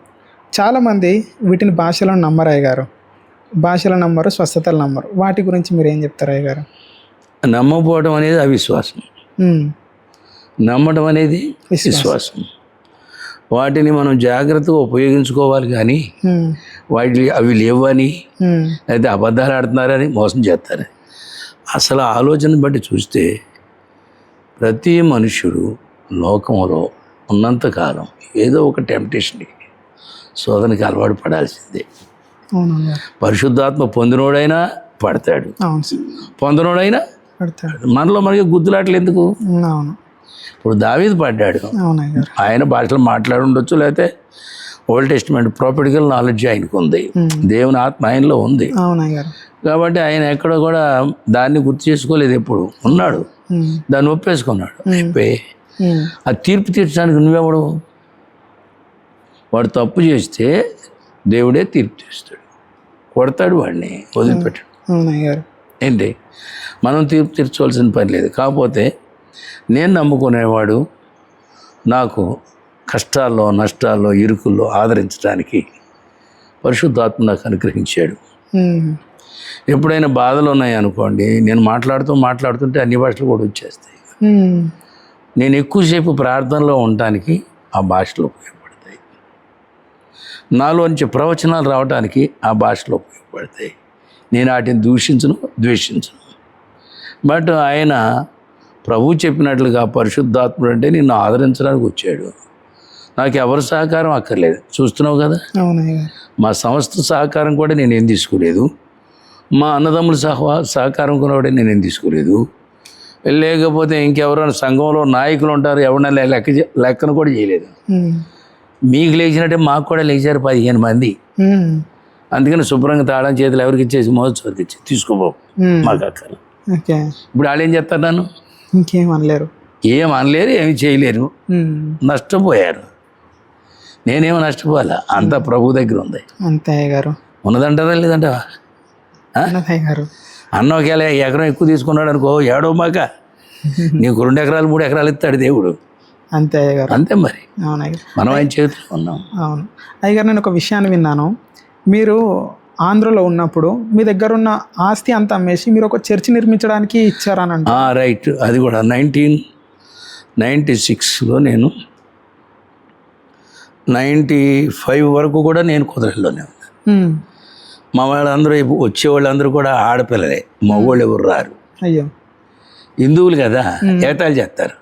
చాలామంది వీటిని భాషలను నమ్మరు అయ్యగారు. భాషలు నమ్మరు, స్వస్థతలు నమ్మరు. వాటి గురించి మీరు ఏం చెప్తారు అయ్యగారు? నమ్మకపోవడం అనేది అవిశ్వాసం, నమ్మడం అనేది విశ్వాసం. వాటిని మనం జాగ్రత్తగా ఉపయోగించుకోవాలి, కానీ అవి లేవని అయితే అబద్ధాలు ఆడుతున్నారని మోసం చేస్తారని. అసలు ఆలోచన బట్టి చూస్తే ప్రతి మనుష్యుడు లోకంలో ఉన్నంతకాలం ఏదో ఒక టెంప్టేషన్కి, శోధనకి అలవాటు పడాల్సిందే. పరిశుద్ధాత్మ పొందినోడైనా పడతాడు. అవును సార్. పొందనోడైనా పడతాడు. మనలో మనకి గుద్దులాటలు ఎందుకు? అవును. ఇప్పుడు దావీదు పడ్డాడు, అవునయ్య గారు. ఆయన భాషలో మాట్లాడి ఉండొచ్చు, లేకపోతే ఓల్డ్ టెస్టిమెంట్ ప్రాపర్టికల్ నాలెడ్జ్ ఆయనకు ఉంది, దేవుని ఆత్మ ఆయనలో ఉంది. అవునయ్య గారు. కాబట్టి ఆయన ఎక్కడ కూడా దాన్ని గుర్తు చేసుకోలేదు, ఎప్పుడు ఉన్నాడు, దాన్ని ఒప్పేసుకున్నాడు. అయిపోయి ఆ తీర్పు తీర్చడానికి నువ్వెవడు? వాడు తప్పు చేస్తే దేవుడే తీర్పు తీస్తాడు, కొడతాడు, వాడిని వదిలిపెట్టాడు. అవునయ్య గారు. ఏంటి, మనం తీర్పు తీర్చవలసిన పని లేదు. కాకపోతే నేను నమ్ముకునేవాడు నాకు కష్టాల్లో, నష్టాల్లో, ఇరుకుల్లో ఆదరించడానికి పరిశుద్ధాత్మ నాకు అనుగ్రహించాడు. ఎప్పుడైనా బాధలు ఉన్నాయనుకోండి, నేను మాట్లాడుతుంటే అన్ని భాషలు కూడా వచ్చేస్తాయి. నేను ఎక్కువసేపు ప్రార్థనలో ఉండటానికి ఆ భాషలో ఉపయోగపడతాయి. నాలోంచి ప్రవచనాలు రావడానికి ఆ భాషలో ఉపయోగపడతాయి. నేను వాటిని దూషించను, ద్వేషించను. బట్ ఆయన ప్రభు చెప్పినట్లుగా పరిశుద్ధాత్ముడు అంటే నిన్ను ఆదరించడానికి వచ్చాడు. నాకు ఎవరి సహకారం అక్కర్లేదు, చూస్తున్నావు కదా. మా సంస్థ సహకారం కూడా నేనేం తీసుకోలేదు, మా అన్నదమ్ముల సహకారం కూడా నేనేం తీసుకోలేదు. లేకపోతే ఇంకెవరైనా సంఘంలో నాయకులు ఉంటారు, ఎవరైనా లెక్కను కూడా చేయలేదు. మీకు లేచినట్టే మాకు కూడా లేచారు 15 మంది. అందుకని శుభ్రంగా తాళం చేతులు ఎవరికి ఇచ్చేసి మోసరికి ఇచ్చి తీసుకోబో, మాకు అక్కర్లేదు. ఇప్పుడు వాళ్ళు ఏం చేస్తారు? నన్ను ఇంకేం అనలేరు, ఏమి చేయలేరు, నష్టపోయారు. నేనేమో నష్టపోవాలా? అంతా ప్రభు దగ్గర ఉంది. అంతే గారు. ఉన్నదంటారా లేదంటావా? అన్న ఒకవేళ ఎకరం ఎక్కువ తీసుకున్నాడు అనుకో, ఏడో మాక నీకు 2 ఎకరాలు 3 ఎకరాలు ఇస్తాడు దేవుడు. అంతే గారు. అంతే మరి. మనం ఆయన చేతిలో ఉన్నాం. అవును అయ్యగారు, నేను ఒక విషయాన్ని విన్నాను. మీరు ఆంధ్రలో ఉన్నప్పుడు మీ దగ్గర ఉన్న ఆస్తి అంతా అమ్మేసి మీరు ఒక చర్చి నిర్మించడానికి ఇచ్చారనంట. రైట్. అది కూడా 1996లో నేను 95 వరకు కూడా నేను కుదరలోనే ఉన్నాను. మా వాళ్ళందరూ వచ్చేవాళ్ళందరూ కూడా ఆడపిల్లలే, మగవాళ్ళు ఎవరు రారు. అయ్యో, హిందువులు కదా, ఏటాలు చేస్తారు.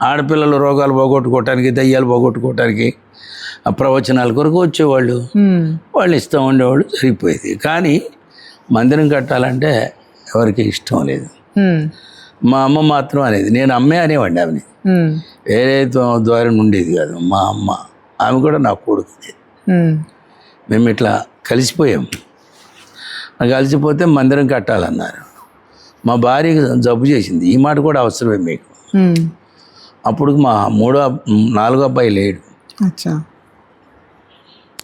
ఆడపిల్లలు రోగాలు పోగొట్టుకోవటానికి, దయ్యాలు పోగొట్టుకోవటానికి ప్రవచనాల కొరకు వచ్చేవాళ్ళు, వాళ్ళు ఇష్టం ఉండేవాళ్ళు, సరిపోయేది. కానీ మందిరం కట్టాలంటే ఎవరికి ఇష్టం లేదు. మా అమ్మ మాత్రం అనేది, నేను అమ్మే అనేవాడిని ఆమెని, వేరే ద్వారా ఉండేది కాదు. మా అమ్మ, ఆమె కూడా నా కొడుకు. మేము ఇట్లా కలిసిపోయాం. కలిసిపోతే మందిరం కట్టాలన్నారు. మా భార్య జబ్బు చేసింది, ఈ మాట కూడా అవసరమే మీకు. అప్పుడు మా 4వ అబ్బాయి లేడు,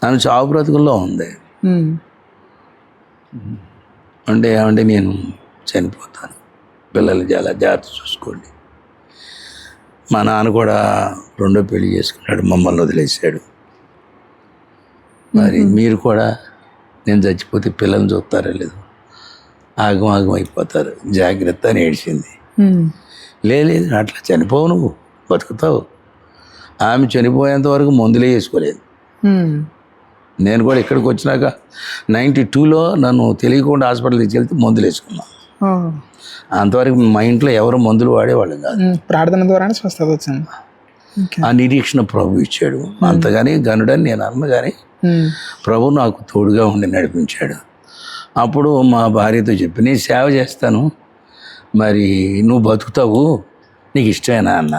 నన్ను చావు బ్రతుకుల్లో ఉంది. ఏమంటే నేను చనిపోతాను, పిల్లలు చాలా జాగ్రత్త చూసుకోండి. మా నాన్న కూడా 2వ పెళ్లి చేసుకున్నాడు, మమ్మల్ని వదిలేశాడు. మరి మీరు కూడా నేను చచ్చిపోతే పిల్లల్ని చూస్తారా లేదు, ఆగం అయిపోతారు, జాగ్రత్త అని ఏడ్చింది. లేదు అట్లా చనిపోవు, నువ్వు బతుకుతావు. ఆమె చనిపోయేంత వరకు మందులే వేసుకోలేదు. నేను కూడా ఇక్కడికి వచ్చినాక 92లో నన్ను తెలియకుండా హాస్పిటల్ తీసుకెళ్తే మందులు వేసుకున్నాను. అంతవరకు మా ఇంట్లో ఎవరు మందులు వాడేవాళ్ళు కాదు. ప్రార్థన ద్వారానే స్వస్థత వచ్చింది. ఆ నిరీక్షణ ప్రభు ఇచ్చాడు. అంతగాని గనుడని నేను అన్న, కానీ ప్రభు నాకు తోడుగా ఉండి నడిపించాడు. అప్పుడు మా భార్యతో చెప్పి, నేను సేవ చేస్తాను, మరి నువ్వు బతుకుతావు, నీకు ఇష్టమేనా అన్న.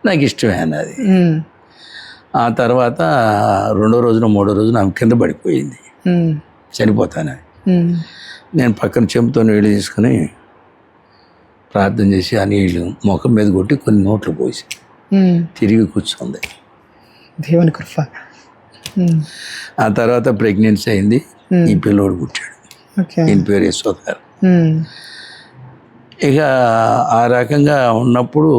నాకు ఇష్టమే అన్నది. ఆ తర్వాత 2వ రోజున 3వ రోజున ఆమె కింద పడిపోయింది, చనిపోతానని. నేను పక్కన చెంపుతో నీళ్ళు తీసుకుని ప్రార్థన చేసి ఆ నీళ్ళు ముఖం మీద కొట్టి కొన్ని నోట్లు పోసి తిరిగి కూర్చుంది. దేవుని కృప. ఆ తర్వాత ప్రెగ్నెన్సీ అయింది, ఈ పిల్లోడు పుట్టాడు. ఈయన పేరు యశోద గారు. ఇక ఆ రకంగా ఉన్నప్పుడు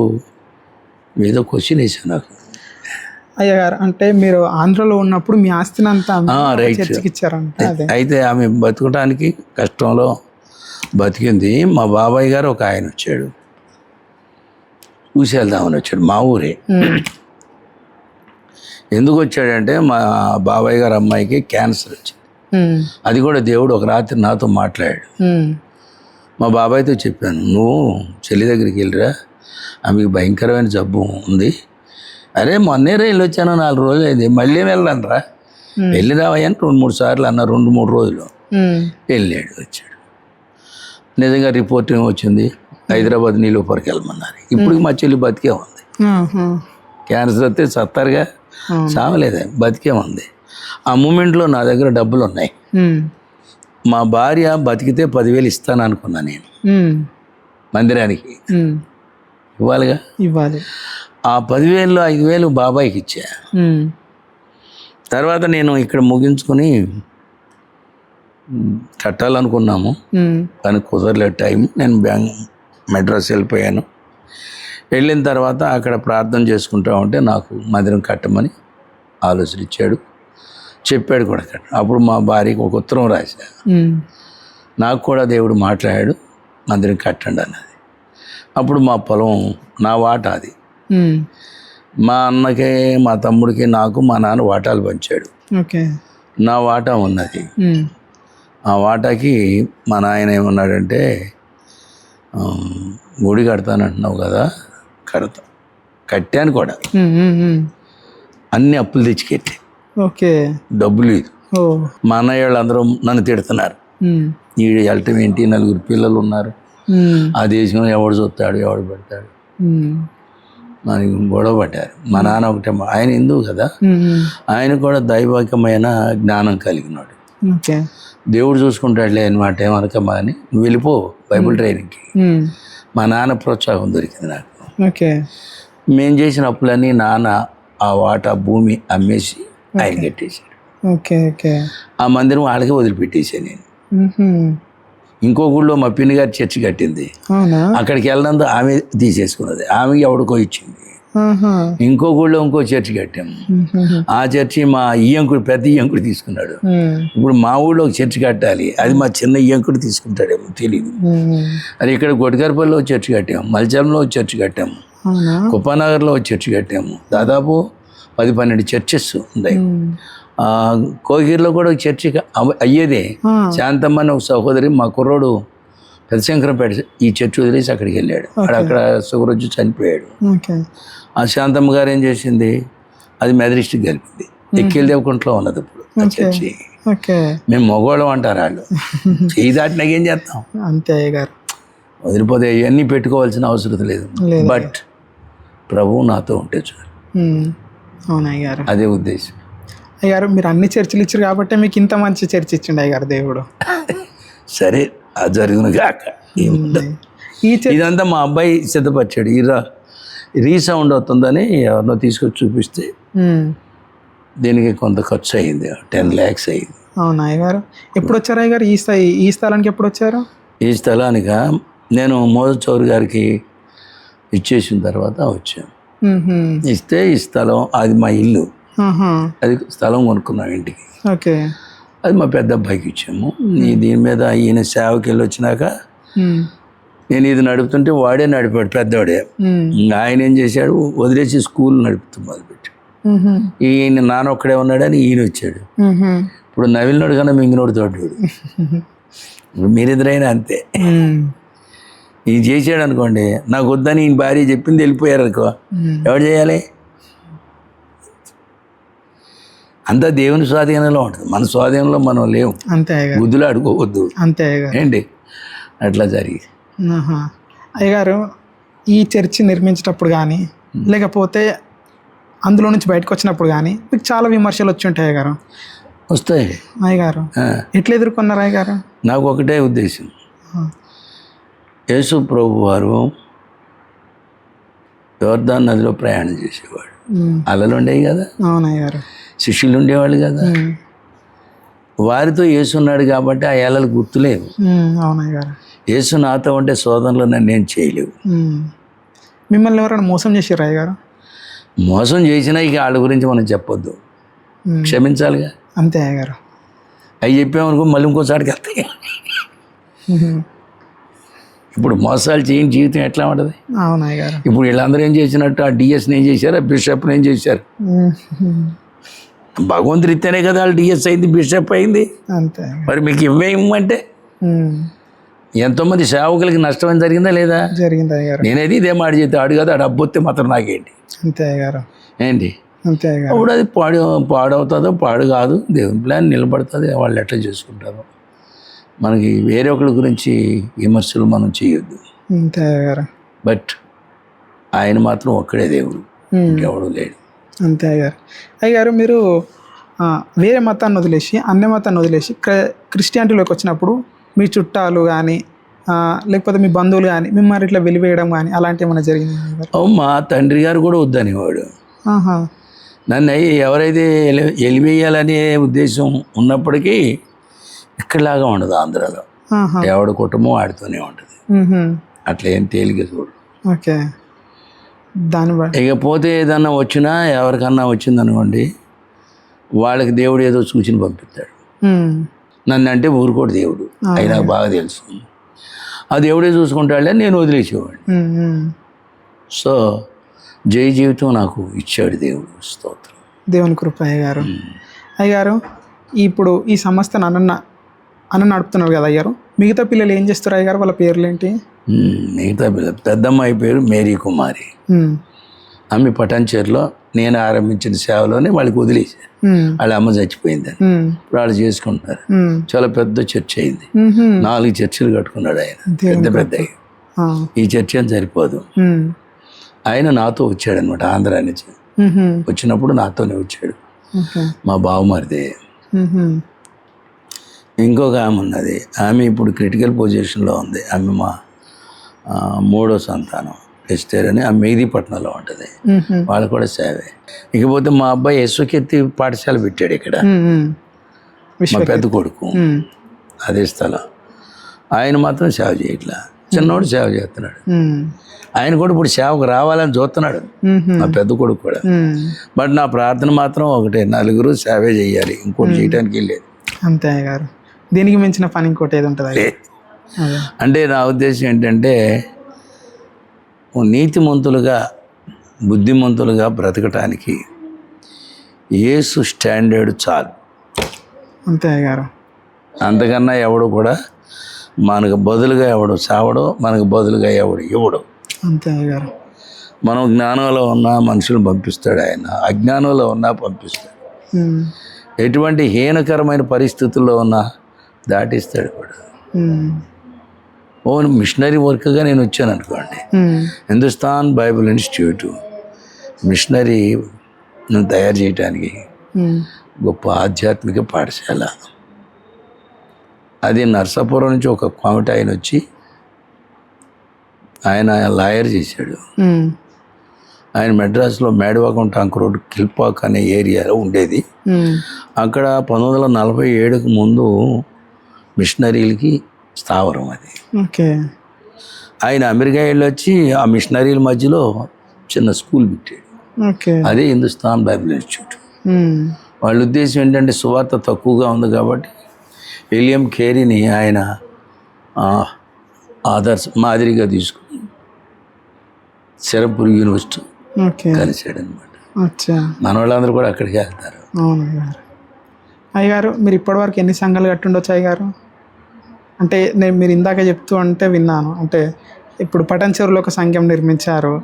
ఏదో క్వశ్చన్ వేసాను నాకు. అయ్యగారు, అంటే మీరు ఆంధ్రలో ఉన్నప్పుడు మీ ఆస్తిని అంతా చర్చికి ఇచ్చారంట. అయితే ఆమె బతకడానికి కష్టంలో బతికింది. మా బాబాయ్ గారు ఒక ఆయన వచ్చాడు, చూసి వెళ్దామని వచ్చాడు, మా ఊరే. ఎందుకు వచ్చాడంటే మా బాబాయ్ గారు అమ్మాయికి క్యాన్సర్ వచ్చింది. అది కూడా దేవుడు ఒక రాత్రి నాతో మాట్లాడాడు. మా బాబాయ్తో చెప్పాను, నువ్వు చెల్లి దగ్గరికి వెళ్ళిరా, ఆమెకి భయంకరమైన జబ్బు ఉంది. అరే మొన్నే వెళ్ళి వచ్చాను, 4 రోజులు అయింది, మళ్ళీ వెళ్ళాను రా, వెళ్ళి రావయ్యని 2-3 సార్లు అన్న. 2-3 రోజులు వెళ్ళాడు, వచ్చాడు. నిజంగా రిపోర్ట్ వచ్చింది, హైదరాబాద్ నీలోపరికి వెళ్ళమన్నారు. ఇప్పుడు మా చెల్లి బతికే ఉంది. క్యాన్సర్ వస్తే సత్తారుగా చావలేదే, బతికే ఉంది. ఆ మూమెంట్లో నా దగ్గర డబ్బులు ఉన్నాయి. మా భార్య బతికితే 10,000 ఇస్తాను అనుకున్నా నేను మందిరానికి. ఇవ్వాలిగా, ఇవ్వాలి. ఆ 10,000లో 5,000 బాబాయికి ఇచ్చా. తర్వాత నేను ఇక్కడ ముగించుకొని కట్టాలనుకున్నాము, కానీ కుదరలేదు టైం. నేను మెడ్రాస్ వెళ్ళిపోయాను. వెళ్ళిన తర్వాత అక్కడ ప్రార్థన చేసుకుంటా ఉంటే నాకు మందిరం కట్టమని ఆలోచన ఇచ్చాడు, చెప్పాడు కూడా. అప్పుడు మా భార్యకి ఒక ఉత్తరం రాశా. నాకు కూడా దేవుడు మాట్లాడాడు, మందిరం కట్టండి అన్నది. అప్పుడు మా పొలం నా వాటా అది. మా అన్నకి, మా తమ్ముడికి, నాకు మా నాన్న వాటాలు పంచాడు. నా వాటా ఉన్నది. ఆ వాటాకి మా నాయన ఏమన్నాడంటే, గుడి కడతానంటున్నావు కదా, కట్టాను కూడా. అన్ని అప్పులు తెచ్చి కట్టి, డబ్బులు లేదు. మా అన్నయ్య వాళ్ళు అందరూ నన్ను తిడుతున్నారు, ఈ వెళ్ళటం ఏంటి, 4 పిల్లలు ఉన్నారు, ఆ దేశంలో ఎవడు చూస్తాడు, ఎవడు పెడతాడు, మనకి గొడవ పడ్డారు. మా నాన్న ఒకటే, ఆయన హిందువు కదా, ఆయన కూడా దైవికమైన జ్ఞానం కలిగినాడు. దేవుడు చూసుకుంటాడులే అనమాట, ఏమనకమ్మా అని, నువ్వు వెళ్ళిపో బైబుల్ ట్రైనింగ్కి. మా నాన్న ప్రోత్సాహం దొరికింది నాకు. మేము చేసిన అప్పులన్నీ నాన్న ఆ వాటా భూమి అమ్మేసి ఆయన కట్టేశాడు. ఆ మందిరం వాళ్ళకి వదిలిపెట్టేసాను నేను. ఇంకో గుళ్ళో మా పిన్ని గారి చర్చి కట్టింది, అక్కడికి వెళ్ళినందుకు ఆమె తీసేసుకున్నది, ఆమెకి ఎవడికో ఇచ్చింది. ఇంకో గుళ్ళో ఇంకో చర్చి కట్టాము, ఆ చర్చి మా ఇయ్యంకుడు, పెద్ద ఇయ్యంకుడు తీసుకున్నాడు. ఇప్పుడు మా ఊళ్ళో ఒక చర్చి కట్టాలి, అది మా చిన్న ఇయ్యంకుడు తీసుకుంటాడేమో తెలియదు. అది ఇక్కడ గొడ్కరపల్లిలో చర్చి కట్టాము, మల్చంలో చర్చి కట్టాము, కుప్పానగర్లో చర్చి కట్టాము. దాదాపు 10-12 చర్చెస్ ఉన్నాయి. కోగిరిలో కూడా ఒక చర్చి అయ్యేదే. శాంతమ్మ అని ఒక సహోదరి, మా కుర్రోడు పెద్దశంకరంపేట ఈ చర్చి వదిలేసి అక్కడికి వెళ్ళాడు. అక్కడ షుగర్ వచ్చి చనిపోయాడు. ఆ శాంతమ్మ గారు ఏం చేసింది, అది మెదరిస్ట్కి కలిపింది. ఎక్కిల్ దేవకుంటలో ఉన్నది ఇప్పుడు ఆ చర్చి. మేము మగవాళ్ళం అంటారు వాళ్ళు, చేయి దాటినాక ఏం చేస్తాం, అంతే గారు, వదిలిపోతే ఇవన్నీ పెట్టుకోవాల్సిన అవసరం లేదు. బట్ ప్రభువు నాతో ఉంటే చాలు. అవునయ్య గారు, అదే ఉద్దేశం. అయ్యారు, మీరు అన్ని చర్చిలు ఇచ్చారు కాబట్టి మీకు ఇంత మంచి చర్చి ఇచ్చిండు అయ్యారు దేవుడు. సరే, అది జరిగిన కాక ఇదంతా మా అబ్బాయి సిద్ధపరిచాడు. రీసౌండ్ అవుతుందని ఎవరినో తీసుకొచ్చి చూపిస్తే దీనికి కొంత ఖర్చు అయింది, 10 lakhs అయింది. అవునా అయ్యారు, ఎప్పుడు వచ్చారు అయ్యారు ఈ స్థలానికి? ఎప్పుడు వచ్చారు ఈ స్థలానికి? నేను మోదీ చౌదరి గారికి ఇచ్చేసిన తర్వాత వచ్చాను. ఇస్తే ఈ స్థలం, అది మా ఇల్లు, అది స్థలం కొనుక్కున్నాం ఇంటికి. అది మా పెద్ద అబ్బాయికి ఇచ్చాము. దీని మీద ఈయన సేవకి వెళ్ళి వచ్చినాక నేను ఇది నడుపుతుంటే వాడే నడిపాడు, పెద్దవాడే. ఆయన ఏం చేశాడు, వదిలేసి స్కూల్ నడుపుతూ మొదలుపెట్టాడు. ఈయన నాన్న ఒక్కడే ఉన్నాడని ఈయన వచ్చాడు. ఇప్పుడు నవిలినోడు కన్నా మింగినోడు తోడు. ఇప్పుడు మీరిద్దరైనా అంతే. ఇది చేసాడు అనుకోండి, నాకు వద్దని ఈయన భార్య చెప్పింది, వెళ్ళిపోయారు అనుకో, ఎవరు చేయాలి? అంతా దేవుని స్వాధీనంలో ఉంటుంది, మన స్వాధీనంలో మనం లేవు. బుద్ధులు అడుకోవద్దు, అంతే ఏంటి? అట్లా జరిగింది. అయ్యగారు, ఈ చర్చి నిర్మించేటప్పుడు కానీ లేకపోతే అందులో నుంచి బయటకు వచ్చినప్పుడు కానీ మీకు చాలా విమర్శలు వచ్చి ఉంటాయి అయ్యగారు. వస్తాయి అయ్యగారు, ఎట్లా ఎదుర్కొన్నారు అయ్యగారు? నాకు ఒకటే ఉద్దేశం, యేసు ప్రభు వారు యోర్దాను నదిలో ప్రయాణం చేసేవాడు, అలలు ఉండేవి కదా, అవునయ్యారు, శిష్యులు ఉండేవాళ్ళు కదా, వారితో యేసు ఉన్నాడు కాబట్టి ఆ ఏళ్ళకు గుర్తులేవు. అవునయ్యారు, యేసు నాతో ఉంటే శోధనలో నేను చేయలేవు. మిమ్మల్ని ఎవరైనా మోసం చేసారు అయ్యగారు? మోసం చేసినా ఇక వాళ్ళ గురించి మనం చెప్పొద్దు, క్షమించాలిగా, అంతే అయ్యగారు. అవి చెప్పామనుకో మళ్ళీ ఇంకోసారికి వెళ్తాయి. ఇప్పుడు మోసాలు చేయని జీవితం ఎట్లా ఉంటుంది? అవునయ్యగారు, ఇప్పుడు వీళ్ళందరూ ఏం చేసినట్టు, ఆ డిఎస్ని ఏం చేశారు, ఆ బిషప్ని ఏం చేశారు? భగవంతుడు ఇస్తేనే కదా వాళ్ళు డిఎస్ అయింది, బిషప్ అయింది. అంతే. మరి మీకు ఇవ్వేయమంటే ఎంతోమంది సేవకులకి నష్టం జరిగిందా లేదా? జరిగింది అయ్యారు. నేనేది ఇదే మాట చేస్తే ఆడు కదా, డబ్బు వస్తే మాత్రం నాకేంటి? అంతే అయ్యారు, ఏంటి? అంతే అయ్యారు. అప్పుడు అది పాడవుతుందో పాడు కాదు, దేవుని ప్లాన్ నిలబడుతుంది, వాళ్ళు ఎట్లా చేసుకుంటారో మనకి వేరే ఒకరి గురించి విమర్శలు మనం చేయొద్దు. అంతే అయ్యగారు. బట్ ఆయన మాత్రం ఒక్కడే దేవుడు, ఇంకెవడు లేడు. అంతే అయ్యగారు. అయ్యగారు మీరు వేరే మతాన్ని వదిలేసి అన్య మతాన్ని వదిలేసి క్రిస్టియానిటీలోకి వచ్చినప్పుడు మీ చుట్టాలు కానీ లేకపోతే మీ బంధువులు కానీ మిమ్మల్ని ఇట్లా వెలివేయడం కానీ అలాంటి ఏమైనా జరిగింది? మా తండ్రి గారు కూడా వద్దనేవాడు నన్ను. ఎవరైతే ఎలివేయాలనే ఉద్దేశం ఉన్నప్పటికీ ఇక్కడలాగా ఉండదు ఆంధ్రాలో. ఎవడి కుటుంబం ఆడుతూనే ఉంటుంది. అట్లా ఏం తేలిక చూడు. ఓకే. దాని ఇకపోతే ఏదన్నా వచ్చినా ఎవరికన్నా వచ్చిందనుకోండి, వాళ్ళకి దేవుడు ఏదో సూచన పంపిస్తాడు. నన్ను అంటే ఊరుకోడు దేవుడు, అది నాకు బాగా తెలుసు. ఆ దేవుడే చూసుకుంటాడులే, నేను వదిలేసేవాడిని. సో జై జీవితం నాకు ఇచ్చాడు దేవుడు, స్తోత్రం. దేవుని కృప. అయ్యగారు అయ్యగారు ఇప్పుడు ఈ సంస్థను అన్న నడుపుతున్నారు కదా అయ్యారు, మిగతా పిల్లలు ఏం చేస్తారు అయ్యగారు? వాళ్ళ పేర్లు ఏంటి? మిగతా పిల్లలు పెద్దమ్మాయి పేరు మేరీ కుమారి. ఆమె పటాన్చేరులో నేను ఆరంభించిన సేవలోనే వాళ్ళకి వదిలేసాను. వాళ్ళ అమ్మ చచ్చిపోయిందని ఇప్పుడు వాళ్ళు చేసుకుంటున్నారు. చాలా పెద్ద చర్చ్ అయింది. 4 చర్చిలు కట్టుకున్నాడు ఆయన, పెద్ద పెద్ద. ఈ చర్చ్ అని సరిపోదు. ఆయన నాతో వచ్చాడు అనమాట, ఆంధ్రా నుంచి. వచ్చినప్పుడు నాతోనే వచ్చాడు. మా బావమరిదే. ఇంకొక ఆమె ఉన్నది, ఆమె ఇప్పుడు క్రిటికల్ పొజిషన్లో ఉంది. ఆమె మా 3వ సంతానం, ఎస్టేర్ అని. ఆ మెహదీపట్నంలో ఉంటుంది. వాళ్ళు కూడా సేవే. ఇకపోతే మా అబ్బాయి యశ్వకీర్తి పాఠశాల పెట్టాడు ఇక్కడ, మా పెద్ద కొడుకు. అదే స్థలం. ఆయన మాత్రం సేవ చేయట్లా, చిన్నోడు సేవ చేస్తున్నాడు. ఆయన కూడా ఇప్పుడు సేవకు రావాలని చూస్తున్నాడు, నా పెద్ద కొడుకు కూడా. బట్ నా ప్రార్థన మాత్రం ఒకటే, నలుగురు సేవే చేయాలి, ఇంకోటి చేయడానికి లేదు. అంతే గారు. దీనికి మించిన పని ఇంకోటి ఏది ఉంటుంది? అంటే నా ఉద్దేశం ఏంటంటే, నీతిమంతులుగా బుద్ధిమంతులుగా బ్రతకటానికి యేసు స్టాండర్డ్ చాలు. అంతే గారు. అంతకన్నా ఎవడు కూడా మనకు బదులుగా ఎవడు చావడో, మనకు బదులుగా ఎవడు ఇవ్వడు. అంతే గారు. మనం జ్ఞానంలో ఉన్న మనుషులను పంపిస్తాడు ఆయన, అజ్ఞానంలో ఉన్నా పంపిస్తాడు. ఎటువంటి హీనకరమైన పరిస్థితుల్లో ఉన్నా దాటిస్తాడు కూడా. ఓన్ మిషనరీ వర్క్గా నేను వచ్చాను అనుకోండి, హిందుస్థాన్ బైబిల్ ఇన్స్టిట్యూట్ మిషనరీని తయారు చేయడానికి గొప్ప ఆధ్యాత్మిక పాఠశాల. అది నర్సాపురం నుంచి ఒక కామిటీ ఆయన వచ్చి, ఆయన లాయర్ చేశాడు. ఆయన మెడ్రాస్లో మేడవాకం టాంక్ రోడ్ కిల్పాక్ అనే ఏరియాలో ఉండేది. అక్కడ 1947కు ముందు మిషనరీలకి స్థావరం అది. ఆయన అమెరికా వెళ్ళి వచ్చి ఆ మిషనరీల మధ్యలో చిన్న స్కూల్ పెట్టాడు. అదే హిందుస్థాన్ బైబిల్ ఇన్స్టిట్యూట్. వాళ్ళ ఉద్దేశం ఏంటంటే, సువార్త తక్కువగా ఉంది కాబట్టి విలియం కేరీని ఆయన మాదిరిగా తీసుకుని సిరపూర్ యూనివర్సిటీ కలిసాడు అనమాట. మన వాళ్ళందరూ కూడా అక్కడికి వెళ్తారు. అయ్యగారు మీరు ఇప్పటివరకు ఎన్ని సంఘాలు కట్టుండొచ్చు అయ్యగారు? అంటే మీరు ఇందాక చెప్తూ అంటే విన్నాను, అంటే ఇప్పుడు పటాన్చెరులో ఒక సంఘం నిర్మించారు,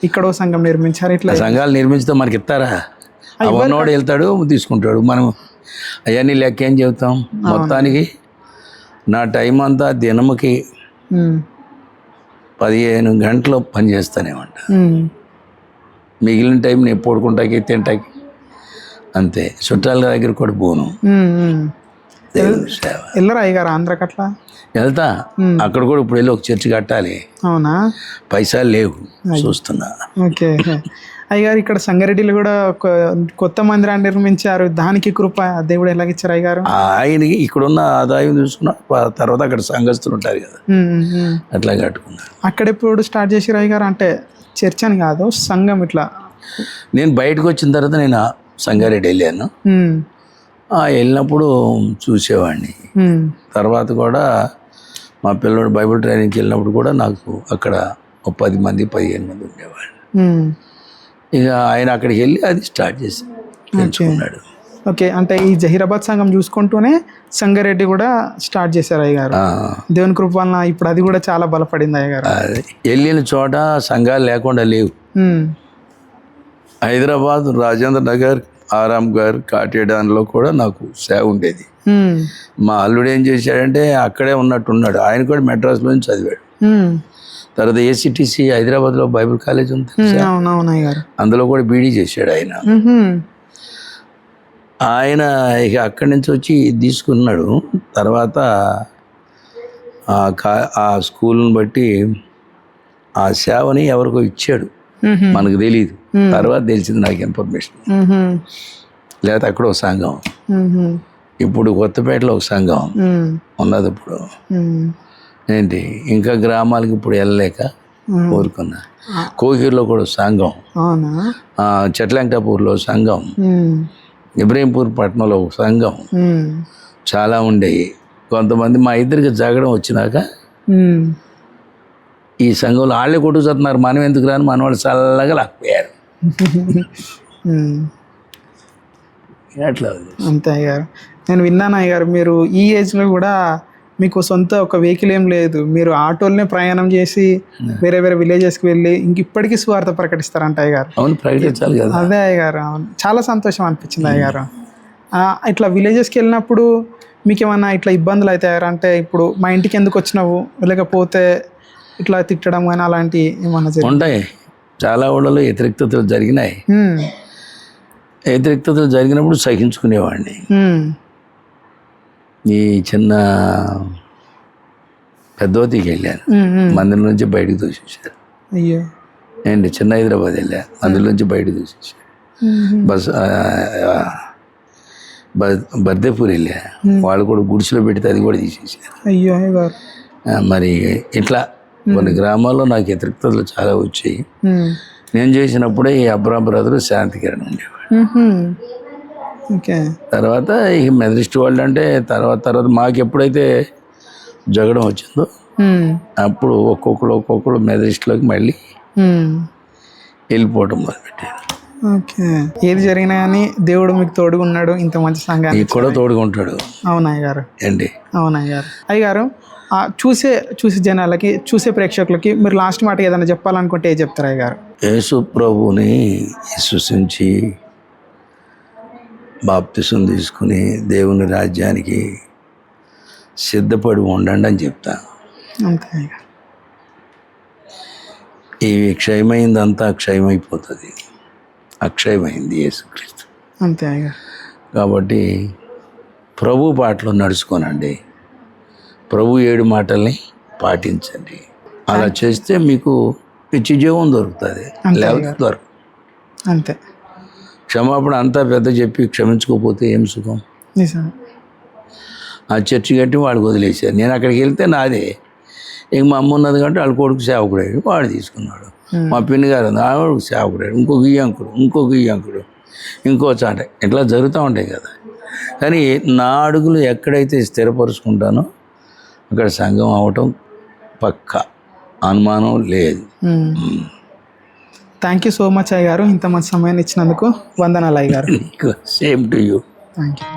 ఇక్కడ సంఘం నిర్మించారు. ఇట్లా సంఘాలు నిర్మించితే మనకి ఇస్తారా? అవన్నోడు వెళ్తాడు, తీసుకుంటాడు. మనం అవన్నీ లెక్క ఏం చెబుతాం? మొత్తానికి నా టైం అంతా దినముకి 15 గంటలు పని చేస్తానే ఉంటా. మిగిలిన టైం నేను పడుకుంటాకి, తింటాకి, అంతే. చుట్టాల దగ్గర కూడా పోను. వెళ్ళరా అయ్యగారు ఆంధ్రాకి? అట్లా వెళ్తా. అక్కడ కూడా ఇప్పుడు వెళ్ళి ఒక చర్చి కట్టాలి. అవునా? పైసలు లేవు, చూస్తున్నా. ఓకే అయ్యగారు. ఇక్కడ సంగారెడ్డిలో కూడా ఒక కొత్త మందిరాన్ని నిర్మించారు, దానికి కృప దేవుడు ఎలాగిచ్చారు అయ్యగారు? ఆయనకి ఇక్కడున్న ఆదాయం చూసుకున్నా, తర్వాత అక్కడ సంఘస్థులు ఉంటారు కదా, అట్లా కట్టుకున్నారు. అక్కడ ఎప్పుడు స్టార్ట్ చేసారు అయ్యగారు? అంటే చర్చ్ అని కాదు, సంఘం ఇట్లా. నేను బయటకు వచ్చిన తర్వాత నేను సంగారెడ్డి వెళ్ళాను. వెళ్ళినప్పుడు చూసేవాడిని. తర్వాత కూడా మా పిల్లడు బైబిల్ ట్రైనింగ్కి వెళ్ళినప్పుడు కూడా నాకు అక్కడ 10 మంది 15 మంది ఉండేవాళ్ళు. ఇక ఆయన అక్కడికి వెళ్ళి అది స్టార్ట్ చేసి పెంచుకున్నాడు. ఓకే. అంటే ఈ జహీరాబాద్ సంఘం చూసుకుంటూనే సంగారెడ్డి కూడా స్టార్ట్ చేశారు అయ్యగారు. దేవుని కృప వలన ఇప్పుడు అది కూడా చాలా బలపడింది అయ్యగారు. వెళ్ళిన చోట సంఘాలు లేకుండా లేవు. హైదరాబాద్, రాజేంద్ర నగర్, ఆరాం గారు కాటేడాన్లో కూడా నాకు సేవ ఉండేది. మా అల్లుడు ఏం చేశాడంటే అక్కడే ఉన్నట్టున్నాడు, ఆయన కూడా మెడ్రాస్లో నుంచి చదివాడు. తర్వాత ఏసీటీసీ హైదరాబాద్లో బైబిల్ కాలేజ్ ఉంది, అందులో కూడా బీడీ చేశాడు ఆయన. ఆయన ఇక అక్కడి నుంచి వచ్చి తీసుకున్నాడు. తర్వాత ఆ స్కూల్ని బట్టి ఆ సేవని ఎవరికో ఇచ్చాడు, మనకు తెలియదు. తర్వాత తెలిసింది నాకు ఇన్ఫర్మేషన్. లేకపోతే అక్కడ ఒక సంఘం, ఇప్పుడు కొత్తపేటలో ఒక సంఘం ఉన్నది. ఇప్పుడు ఏంటి ఇంకా గ్రామాలకు ఇప్పుడు వెళ్ళలేక కోరుకున్నా. కోహిర్లో కూడా సంఘం, చెట్లంకపూర్లో సంఘం, ఇబ్రహీంపూర్ పట్టణంలో ఒక సంఘం, చాలా ఉండేవి. కొంతమంది మా ఇద్దరికి జగడం వచ్చినాక ఈ సంఘంలో వాళ్ళే కొట్టుకుతున్నారు, మనం ఎందుకు రాని మన వాళ్ళు చల్లగా లాక్పోయారు. అట్లా అంతే అయ్యారు. నేను విన్నాను అయ్యారు, మీరు ఈ ఏజ్లో కూడా మీకు సొంత ఒక వెహికల్ ఏం లేదు, మీరు ఆటోలనే ప్రయాణం చేసి వేరే వేరే విలేజెస్కి వెళ్ళి ఇప్పటికీ సువార్త ప్రకటిస్తారంట అయ్యారు. అవును, ప్రకటించాలి కదా. అదే అయ్యారు, అవును, చాలా సంతోషం అనిపించింది అయ్యారు. ఇట్లా విలేజెస్కి వెళ్ళినప్పుడు మీకు ఏమన్నా ఇట్లా ఇబ్బందులు అవుతాయారు? అంటే ఇప్పుడు మా ఇంటికి ఎందుకు వచ్చినావు, లేకపోతే ఇట్లా తిట్టడం కానీ అలాంటి ఏమన్నా ఉంటాయి. చాలా ఊళ్ళలో వ్యతిరేక్తలు జరిగినాయి. వ్యతిరేక్తలు జరిగినప్పుడు సహించుకునేవాడిని. ఈ చిన్న పెద్దోతికి వెళ్ళాను, మందిరం నుంచి బయటకు దూసేసారు. అయ్యో ఏంటి, చిన్న హైదరాబాద్ వెళ్ళా, మందిరం నుంచి బయటకు దూసేసారు. బర్దేపూర్ వెళ్ళా, వాళ్ళు కూడా గుడిసెలో పెడితే అది కూడా తీసేసారు. అయ్యో మరి ఇట్లా కొన్ని గ్రామాల్లో నాకు వ్యతిరేక్తలు చాలా వచ్చాయి. నేను చేసినప్పుడే ఈ అబ్రాం బ్రదరు శాంతికిరణ్ ఉండేవాడు. తర్వాత ఇక మెదరిస్ట్ వాళ్ళు అంటే తర్వాత మాకు ఎప్పుడైతే జగడం వచ్చిందో అప్పుడు ఒక్కొక్కరు మెదరిస్ట్లోకి మళ్ళీ వెళ్ళిపోవటం మొదలుపెట్టారు. ఓకే, ఏది జరిగినా కానీ దేవుడు మీకు తోడుగా ఉన్నాడు, ఇంత మంచి సంఘానికి కూడా తోడుగా ఉంటాడు. అవును అయ్యగారు, ఏంటి అవును అయ్యగారు. అయ్యగారు చూసే జనాలకి, చూసే ప్రేక్షకులకి మీరు లాస్ట్ మాట ఏదైనా చెప్పాలనుకుంటే ఏం చెప్తారు అయ్యగారు? యేసు ప్రభువుని విశ్వసించి బాప్తిసం తీసుకుని దేవుని రాజ్యానికి సిద్ధపడి ఉండండి అని చెప్తాను. అంతే, ఇవి క్షయమైందంతా క్షయమైపోతుంది, అక్షయమైంది యేసుక్రీస్తు. అంతే. కాబట్టి ప్రభు బాటలో నడుచుకోనండి, ప్రభు 7 మాటల్ని పాటించండి. అలా చేస్తే మీకు పిచ్చి జీవం దొరుకుతుంది, లేకపోతే దొరకదు. అంతే. క్షమాపణ అంతా పెద్ద చెప్పి క్షమించుకోకపోతే ఏం సుఖం? ఆ చర్చి కట్టి వాడికి వదిలేశారు. నేను అక్కడికి వెళ్తే నాదే. ఇక మా అమ్మ ఉన్నది కాబట్టి వాళ్ళ కొడుకు సేవకుడాడు, వాడు తీసుకున్నాడు. మా పిన్ని గారు ఉంది, ఆవిడకు సేవకుడాడు, ఇంకొక ఈ అంకుడు, ఇంకో చాట, ఇట్లా జరుగుతూ ఉంటాయి కదా. కానీ నా అడుగులు ఎక్కడైతే స్థిరపరుచుకుంటానో అక్కడ సంఘం అవటం పక్కా, అనుమానం లేదు. థ్యాంక్ యూ సో మచ్ అయ్య గారు, ఇంత మంచి సమయాన్ని ఇచ్చినందుకు వందనాలు అయ్య గారు. Same to you. Thank you.